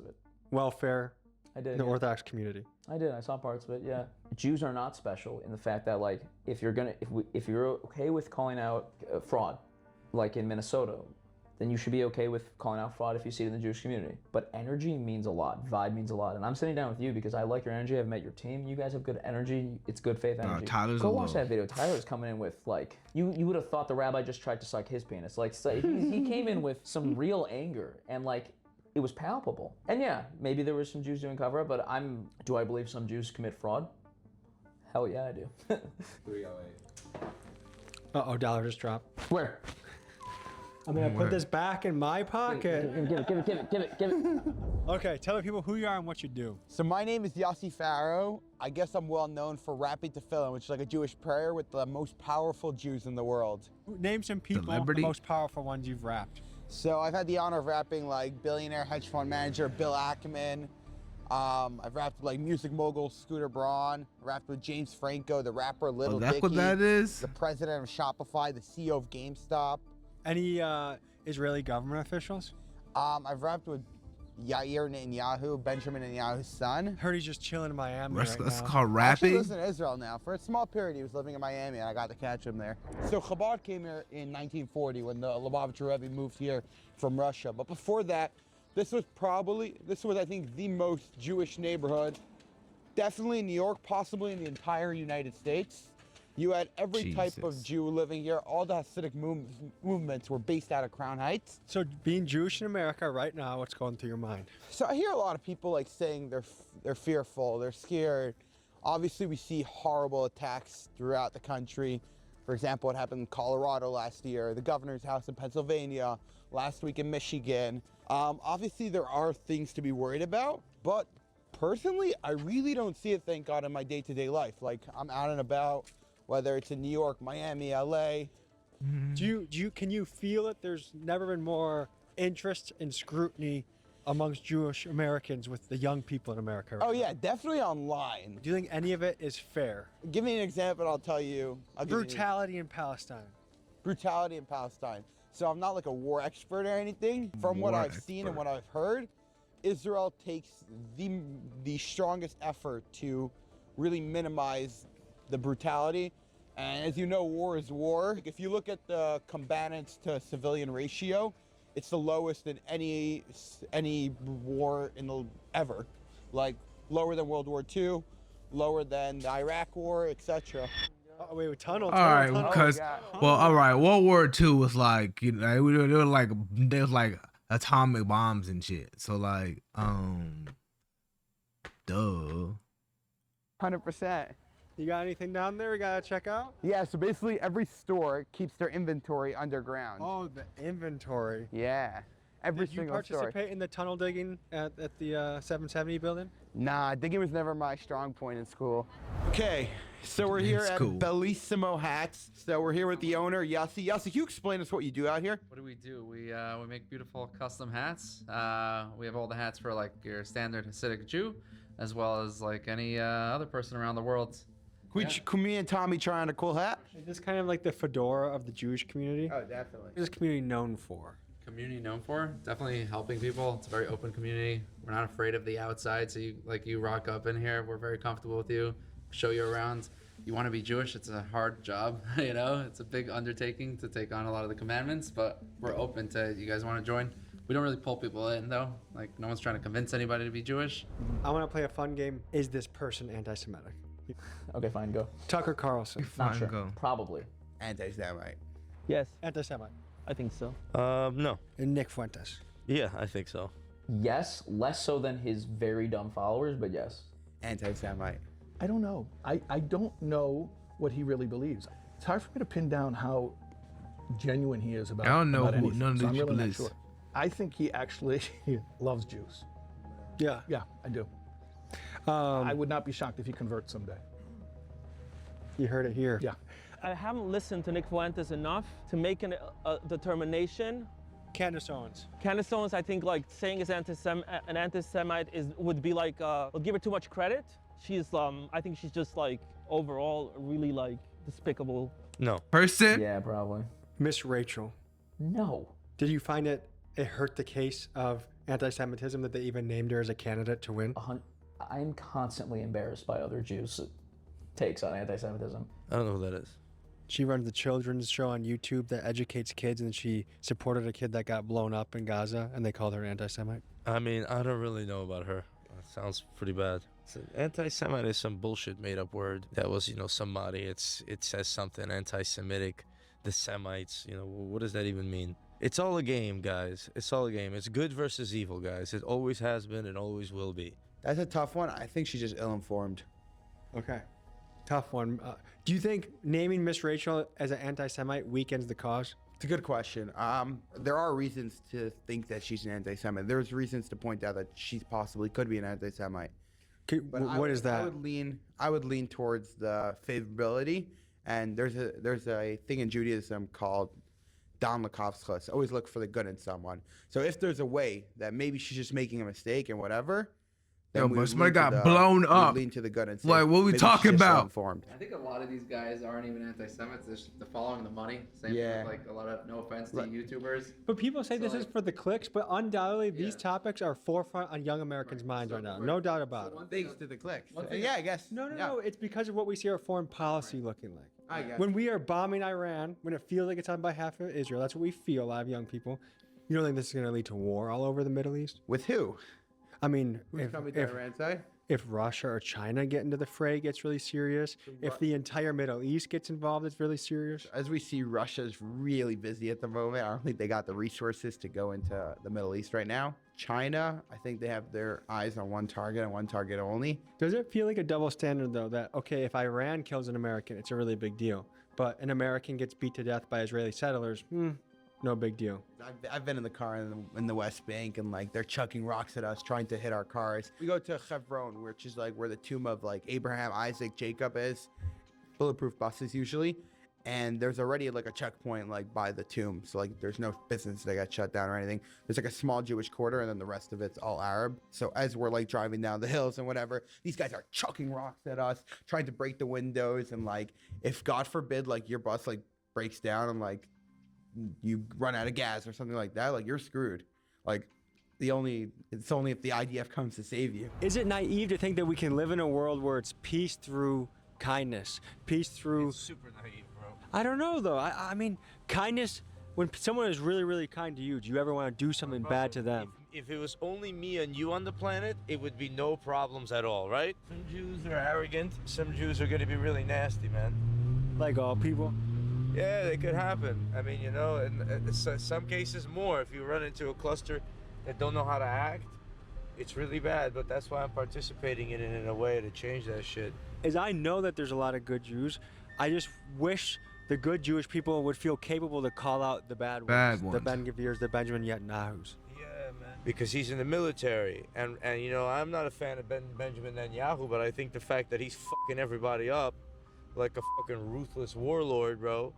welfare I did, in the yeah. Orthodox community? I did. I saw parts of it. Yeah. Jews are not special in the fact that like if you're okay with calling out fraud, like in Minnesota, then you should be okay with calling out fraud if you see it in the Jewish community. But energy means a lot. Vibe means a lot. And I'm sitting down with you because I like your energy. I've met your team. You guys have good energy. It's good faith energy. Tyler's Go a watch low. that video. Tyler's coming in with like you would have thought the rabbi just tried to suck his penis. Like so he came in with some real anger, and like it was palpable. And yeah, maybe there were some Jews doing cover up, but do I believe some Jews commit fraud? Hell yeah, I do. 308. Uh-oh, dollar just dropped. Where? I'm gonna put this back in my pocket. Give it. Okay, tell the people who you are and what you do. So my name is Yossi Farrow. I guess I'm well known for rapping Tefillin, which is like a Jewish prayer with the most powerful Jews in the world. Name some people, the most powerful ones you've rapped. So I've had the honor of rapping like billionaire hedge fund manager Bill Ackman. I've rapped with like music mogul Scooter Braun. Rapped with James Franco, the rapper Little that's Dicky. what that is? The president of Shopify, the CEO of GameStop. Any Israeli government officials? I've rapped with Yair Netanyahu, Benjamin Netanyahu's son. Heard he's just chilling in Miami That's right now. called Actually, he rapping. lives in Israel now. For a small period, he was living in Miami, and I got to catch him there. So Chabad came here in 1940 when the Lubavitcher Rebbe moved here from Russia. But before that, this was I think, the most Jewish neighborhood definitely in New York, possibly in the entire United States. You had every type of Jew living here. All the Hasidic movements were based out of Crown Heights. So being Jewish in America right now, what's going through your mind? So I hear a lot of people like saying they're fearful, they're scared. Obviously, we see horrible attacks throughout the country. For example, what happened in Colorado last year, the governor's house in Pennsylvania, last week in Michigan. Obviously, there are things to be worried about, but personally, I really don't see it, thank God, in my day-to-day life. Like, I'm out and about, whether it's in New York, Miami, LA. Can you feel it? There's never been more interest and scrutiny amongst Jewish Americans with the young people in America. Right Oh now. yeah, definitely online. Do you think any of it is fair? Give me an example, I'll tell you. Brutality in Palestine. Brutality in Palestine. So I'm not like a war expert or anything. From what I've seen and what I've heard, Israel takes the strongest effort to really minimize the brutality. And as you know, war is war. If you look at the combatants to civilian ratio, it's the lowest in any war ever. Like lower than World War II, lower than the Iraq War, etc. Oh, wait, tunnel. All right, because all right, World War II was like, you know, they were like atomic bombs and shit. So like, duh. 100%. You got anything down there we gotta check out? Yeah, so basically every store keeps their inventory underground. Oh, the inventory. Yeah, every Did you single participate store. in the tunnel digging at the 770 building? Nah, digging was never my strong point in school. Okay, so we're here at Bellissimo Hats. So we're here with the owner, Yossi. Yossi, can you explain us what you do out here? What do? We make beautiful custom hats. We have all the hats for like your standard Hasidic Jew, as well as like any other person around the world. Can me and Tommy try on a cool hat? Is this kind of like the fedora of the Jewish community? Oh, definitely. What is this community known for? Community known for definitely helping people. It's a very open community. We're not afraid of the outside, so you rock up in here. We're very comfortable with you. Show you around. You want to be Jewish? It's a hard job, you know. It's a big undertaking to take on a lot of the commandments, but we're open to you guys want to join. We don't really pull people in though. Like no one's trying to convince anybody to be Jewish. I want to play a fun game. Is this person anti-Semitic? Okay, fine, go. Tucker Carlson. Not sure. Probably. Anti-Semite. Yes. Anti-Semite. I think so. No. And Nick Fuentes. Yeah, I think so. Yes, less so than his very dumb followers, but yes. Anti-Semite. I don't know. I don't know what he really believes. It's hard for me to pin down how genuine he is about I don't know about who anything, none of so I'm these really people not is. sure. I think he actually loves Jews. Yeah. Yeah, I do. I would not be shocked if he converts someday. You heard it here. Yeah. I haven't listened to Nick Fuentes enough to make a determination. Candace Owens. Candace Owens, I think like saying is an anti-Semite would be like, will give her too much credit. She's, I think she's just like overall really like despicable. No. Person? Yeah, probably. Miss Rachel. No. Did you find it hurt the case of anti-Semitism that they even named her as a candidate to win? I'm constantly embarrassed by other Jews' takes on anti-Semitism. I don't know who that is. She runs the children's show on YouTube that educates kids, and she supported a kid that got blown up in Gaza, and they called her an anti-Semite. I mean, I don't really know about her. That sounds pretty bad. Anti-Semite is some bullshit made-up word. That was, somebody. It says something anti-Semitic. The Semites, what does that even mean? It's all a game, guys. It's all a game. It's good versus evil, guys. It always has been and always will be. That's a tough one. I think she's just ill-informed. Okay. Tough one. Do you think naming Miss Rachel as an anti-Semite weakens the cause? It's a good question. There are reasons to think that she's an anti-Semite. There's reasons to point out that she possibly could be an anti-Semite. What is that? I would lean towards the favorability. And there's a thing in Judaism called Dan L'Kavschus. Always look for the good in someone. So if there's a way that maybe she's just making a mistake and whatever, then But somebody got blown up. Lean to the good and say, like, what we maybe talking she's just about? ill-informed. I think a lot of these guys aren't even anti-Semites. They're following the money. Same Yeah. with like a lot of, no offense to YouTubers. But people say this is for the clicks, but undoubtedly these topics are forefront on young Americans' minds right now. No doubt about it. Thanks to the clicks. Yeah, I guess. No. It's because of what we see our foreign policy looking like. I guess. When we are bombing Iran, when it feels like it's on behalf of Israel, that's what we feel, a lot of young people. You don't think this is going to lead to war all over the Middle East? With who? I mean, Who's coming to Iran's side? if Russia or China get into the fray, it gets really serious. If the entire Middle East gets involved, it's really serious. As we see, Russia's really busy at the moment. I don't think they got the resources to go into the Middle East right now. China, I think they have their eyes on one target and one target only. Does it feel like a double standard, though, that, okay, if Iran kills an American, it's a really big deal, but an American gets beat to death by Israeli settlers, no big deal. I've been in the car in the West Bank, and like they're chucking rocks at us, trying to hit our cars. We go to Hebron, which is like where the tomb of like Abraham, Isaac, Jacob is. Bulletproof buses usually, and there's already like a checkpoint like by the tomb, so like there's no business that got shut down or anything. There's like a small Jewish quarter, and then the rest of it's all Arab. So as we're like driving down the hills and whatever, these guys are chucking rocks at us, trying to break the windows, and like if God forbid like your bus like breaks down and like you run out of gas or something like that, like you're screwed. Like it's only if the IDF comes to save you. Is it naive to think that we can live in a world where it's peace through kindness, peace through... It's super naive, bro. I don't know, though. I mean, kindness, when someone is really, really kind to you, do you ever want to do something bad to them? If it was only me and you on the planet, it would be no problems at all, right? Some Jews are arrogant. Some Jews are going to be really nasty, man. Like all people? Yeah, it could happen. I mean, you know, in some cases more. If you run into a cluster that don't know how to act, it's really bad. But that's why I'm participating in it in a way to change that shit. As I know that there's a lot of good Jews, I just wish the good Jewish people would feel capable to call out the bad ones. The Ben Gavirs, the Benjamin Netanyahus. Yeah, man. Because he's in the military. And you know, I'm not a fan of Benjamin Netanyahu, but I think the fact that he's fucking everybody up like a fucking ruthless warlord, bro,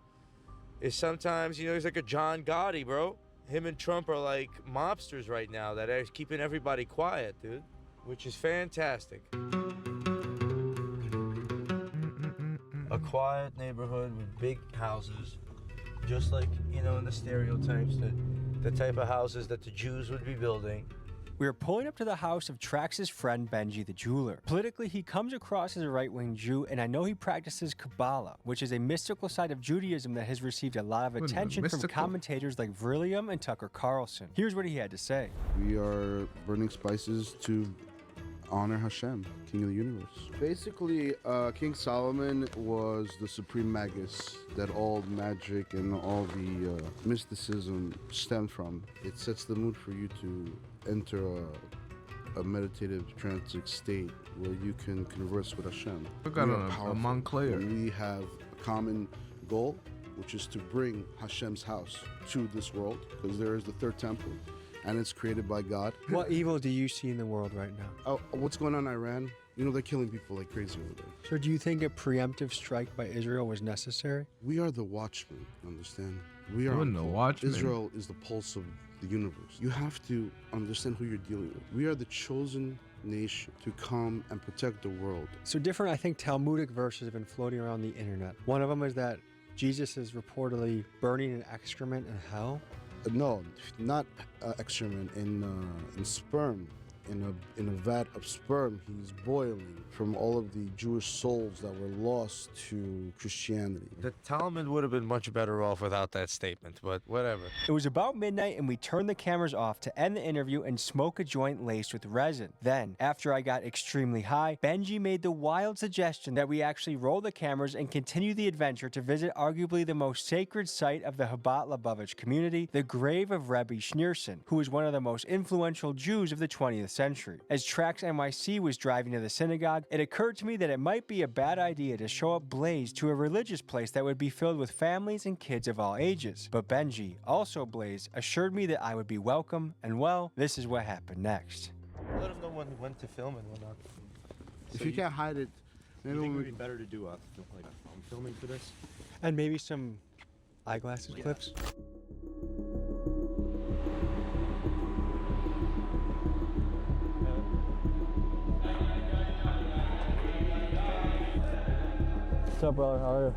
is sometimes, you know, he's like a John Gotti, bro. Him and Trump are like mobsters right now that are keeping everybody quiet, dude, which is fantastic. A quiet neighborhood with big houses, just like, you know, in the stereotypes, that the type of houses that the Jews would be building. We are pulling up to the house of Trax's friend Benji the jeweler. Politically, he comes across as a right-wing Jew, and I know he practices Kabbalah, which is a mystical side of Judaism that has received a lot of attention from commentators like Vrilliam and Tucker Carlson. Here's what he had to say. We are burning spices to honor Hashem, King of the universe. Basically, King Solomon was the supreme magus that all magic and all the mysticism stemmed from. It sets the mood for you to enter a meditative transic state where you can converse with Hashem. We got a Montclair. We have a common goal, which is to bring Hashem's house to this world, because there is the third temple, and it's created by God. What evil do you see in the world right now? Oh, what's going on in Iran? You know, they're killing people like crazy over there. So do you think a preemptive strike by Israel was necessary? We are the watchmen, understand? We are the watchmen. Israel is the pulse of the universe. You have to understand who you're dealing with. We are the chosen nation to come and protect the world. So different, I think, Talmudic verses have been floating around the internet. One of them is that Jesus is reportedly burning an excrement in hell. No, not excrement, in sperm. In a vat of sperm, he's boiling from all of the Jewish souls that were lost to Christianity. The Talmud would have been much better off without that statement, but whatever. It was about midnight and we turned the cameras off to end the interview and smoke a joint laced with resin. Then, after I got extremely high, Benji made the wild suggestion that we actually roll the cameras and continue the adventure to visit arguably the most sacred site of the Chabad Lubavitch community, the grave of Rebbe Schneerson, who was one of the most influential Jews of the 20th century. As Trax NYC was driving to the synagogue, it occurred to me that it might be a bad idea to show up Blaze to a religious place that would be filled with families and kids of all ages. But Benji, also Blaze, assured me that I would be welcome, and well, this is what happened next. Let them know when to film and whatnot. If you can't hide it, maybe it would be better to do like filming for this? And maybe some eyeglasses clips? What's up, brother? How are you?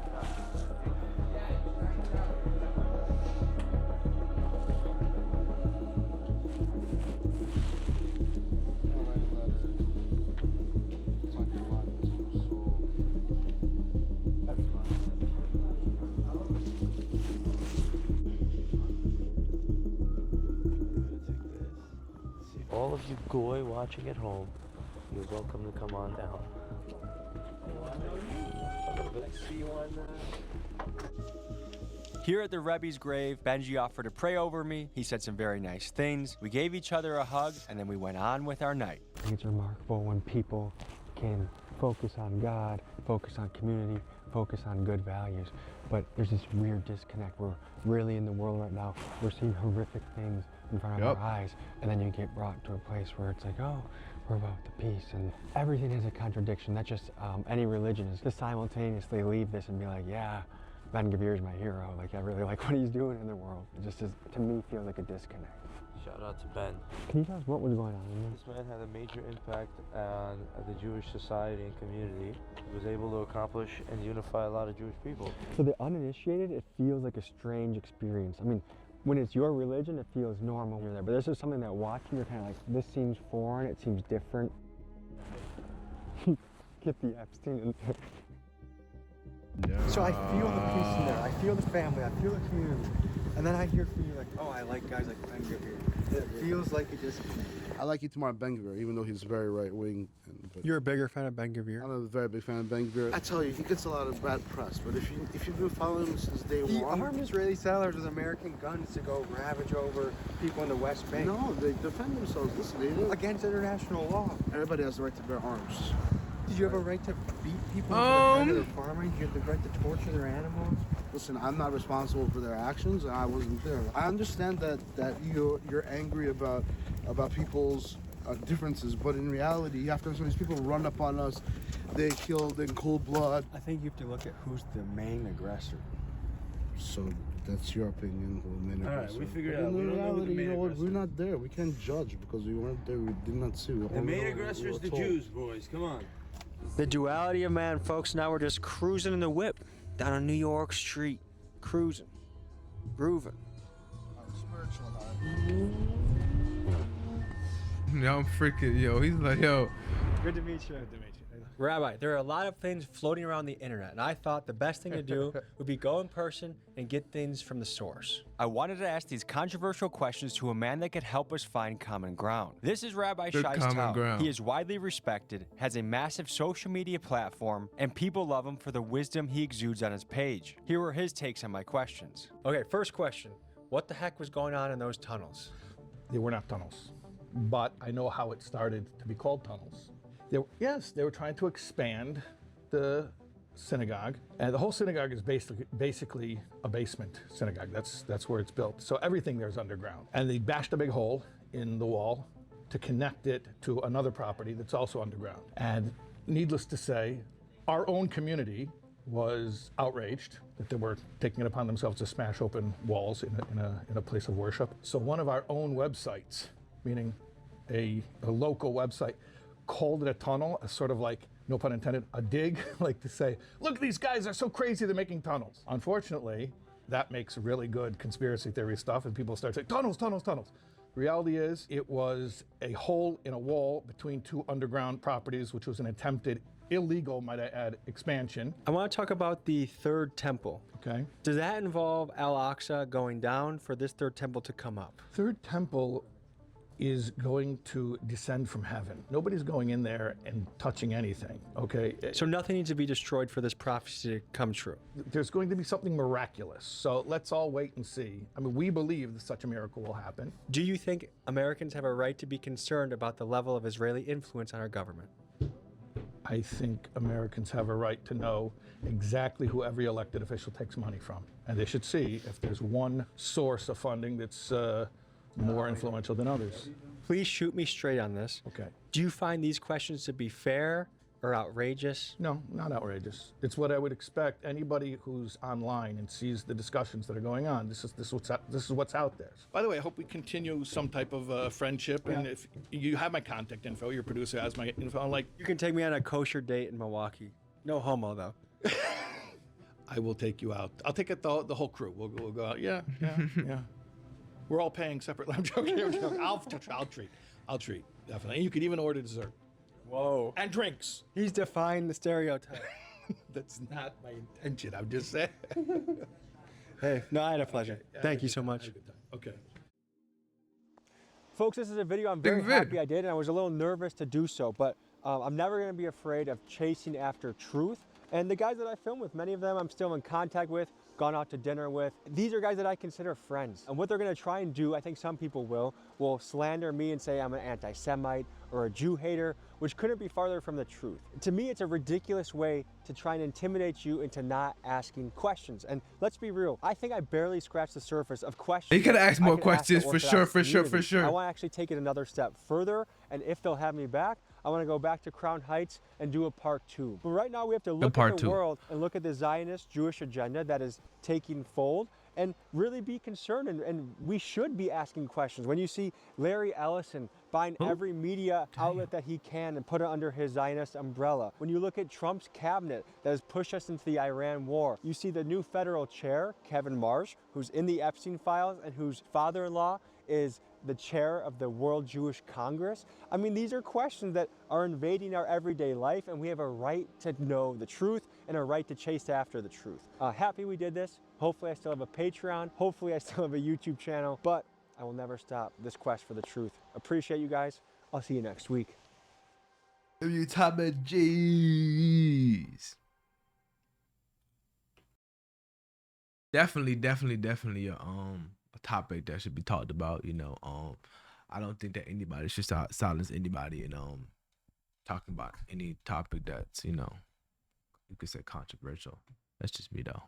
All of you goy watching at home, You're welcome to come on down. See you on Here at the Rebbe's grave, Benji offered to pray over me. He said some very nice things. We gave each other a hug, and then we went on with our night. I think it's remarkable when people can focus on God, focus on community, focus on good values. But there's this weird disconnect. We're really in the world right now. We're seeing horrific things in front of our eyes. And then you get brought to a place where it's like, oh, we're about the peace. And everything has a contradiction. That's just any religion is to simultaneously leave this and be like, yeah, Ben Gavir is my hero. Like, I really like what he's doing in the world. It just is, to me, feels like a disconnect. Shout out to Ben. Can you tell us what was going on in there? This man had a major impact on the Jewish society and community. He was able to accomplish and unify a lot of Jewish people. For the uninitiated, it feels like a strange experience. I mean, when it's your religion, it feels normal when you're there. But this is something that watching, you're kind of like, this seems foreign, it seems different. Get the Epstein in there. So I feel the peace in there. I feel the family. I feel the community. And then I hear from you like, oh, I like guys like Ben Gavir. It feels like a disconnect. I like Itamar Ben Gavir, even though he's very right wing. You're a bigger fan of Ben Gavir? I'm a very big fan of Ben Gavir. I tell you, he gets a lot of bad press, but if you've been following him since day He one, armed Israeli settlers with American guns to go ravage over people in the West Bank. no, they defend themselves. Listen, they do. Against international law. Everybody has the right to bear arms. Did you have a right to beat people for their farming? Did you have the right to torture their animals? Listen, I'm not responsible for their actions, and I wasn't there. I understand that you're angry about people's differences, but in reality, you have to understand these people run up on us. They killed in cold blood. I think you have to look at who's the main aggressor. So that's your opinion, who the main All right, aggressor. we figured But out. in We don't know who the reality, main you know what? aggressor We're not there. We can't judge because we weren't there. We did not see. The main aggressor is the Jews, boys. Come on. The duality of man, folks. Now we're just cruising in the whip down a New York street. Cruising. Grooving. Yo, I'm freaking, yo, he's like, yo. Good to meet you. Good to meet you. Rabbi, there are a lot of things floating around the internet, and I thought the best thing to do would be go in person and get things from the source. I wanted to ask these controversial questions to a man that could help us find common ground. This is Rabbi Shai's common ground. He is widely respected, has a massive social media platform, and people love him for the wisdom he exudes on his page. Here were his takes on my questions. Okay, first question. What the heck was going on in those tunnels? They were not tunnels, but I know how it started to be called tunnels. They were trying to expand the synagogue, and the whole synagogue is basically a basement synagogue. That's where it's built. So everything there is underground, and they bashed a big hole in the wall to connect it to another property that's also underground. And needless to say, our own community was outraged that they were taking it upon themselves to smash open walls in a place of worship. So one of our own websites, meaning a local website, called it a tunnel, a sort of like, no pun intended, a dig, like to say, look, these guys are so crazy they're making tunnels. Unfortunately, that makes really good conspiracy theory stuff, and people start saying, tunnels, tunnels, tunnels. Reality is, it was a hole in a wall between two underground properties, which was an attempted illegal, might I add, expansion. I want to talk about the third temple. Okay. Does that involve Al-Aqsa going down for this third temple to come up? Third temple is going to descend from heaven. Nobody's going in there and touching anything, okay? So nothing needs to be destroyed for this prophecy to come true. There's going to be something miraculous. So let's all wait and see. I mean, we believe that such a miracle will happen. Do you think Americans have a right to be concerned about the level of Israeli influence on our government? I think Americans have a right to know exactly who every elected official takes money from. And they should see if there's one source of funding that's more influential than others. Please shoot me straight on this. Okay. Do you find these questions to be fair or outrageous? No, not outrageous. It's what I would expect anybody who's online and sees the discussions that are going on. This is what's out there. By the way, I hope we continue some type of friendship. And if you have my contact info, your producer has my info. Like, you can take me on a kosher date in Milwaukee. No homo though. I will take you out. I'll take it the whole crew. We'll go out. Yeah. We're all paying separately. I'm joking. I'll treat, definitely. And you could even order dessert. Whoa. And drinks. He's defying the stereotype. That's not my intention. I'm just saying. Hey, no, I had a pleasure. Thank you so much. Okay. Folks, this is a video I'm very happy I did, and I was a little nervous to do so, but I'm never going to be afraid of chasing after truth. And the guys that I film with, many of them I'm still in contact with, gone out to dinner with. These are guys that I consider friends. And what they're going to try and do, I think some people will slander me and say I'm an anti-Semite or a Jew hater, which couldn't be farther from the truth. To me, it's a ridiculous way to try and intimidate you into not asking questions. And let's be real, I think I barely scratched the surface of questions. You could ask more the questions for sure, Orthodox community. I sure. want to actually take it another step further, and if they'll have me back, I want to go back to Crown Heights and do a part 2. But right now we have to look at the world and look at the Zionist Jewish agenda that is taking fold and really be concerned, and we should be asking questions. When you see Larry Ellison buying every media outlet that he can and put it under his Zionist umbrella, when you look at Trump's cabinet that has pushed us into the Iran war, you see the new federal chair, Kevin Marsh, who's in the Epstein files and whose father-in-law is the chair of the World Jewish Congress. I mean, these are questions that are invading our everyday life, and we have a right to know the truth and a right to chase after the truth. Happy we did this. Hopefully I still have a Patreon. Hopefully I still have a YouTube channel, but I will never stop this quest for the truth. Appreciate you guys. I'll see you next week. You top of G's. Definitely a topic that should be talked about. I don't think that anybody should silence anybody and talking about any topic that's you could say controversial. That's just me though.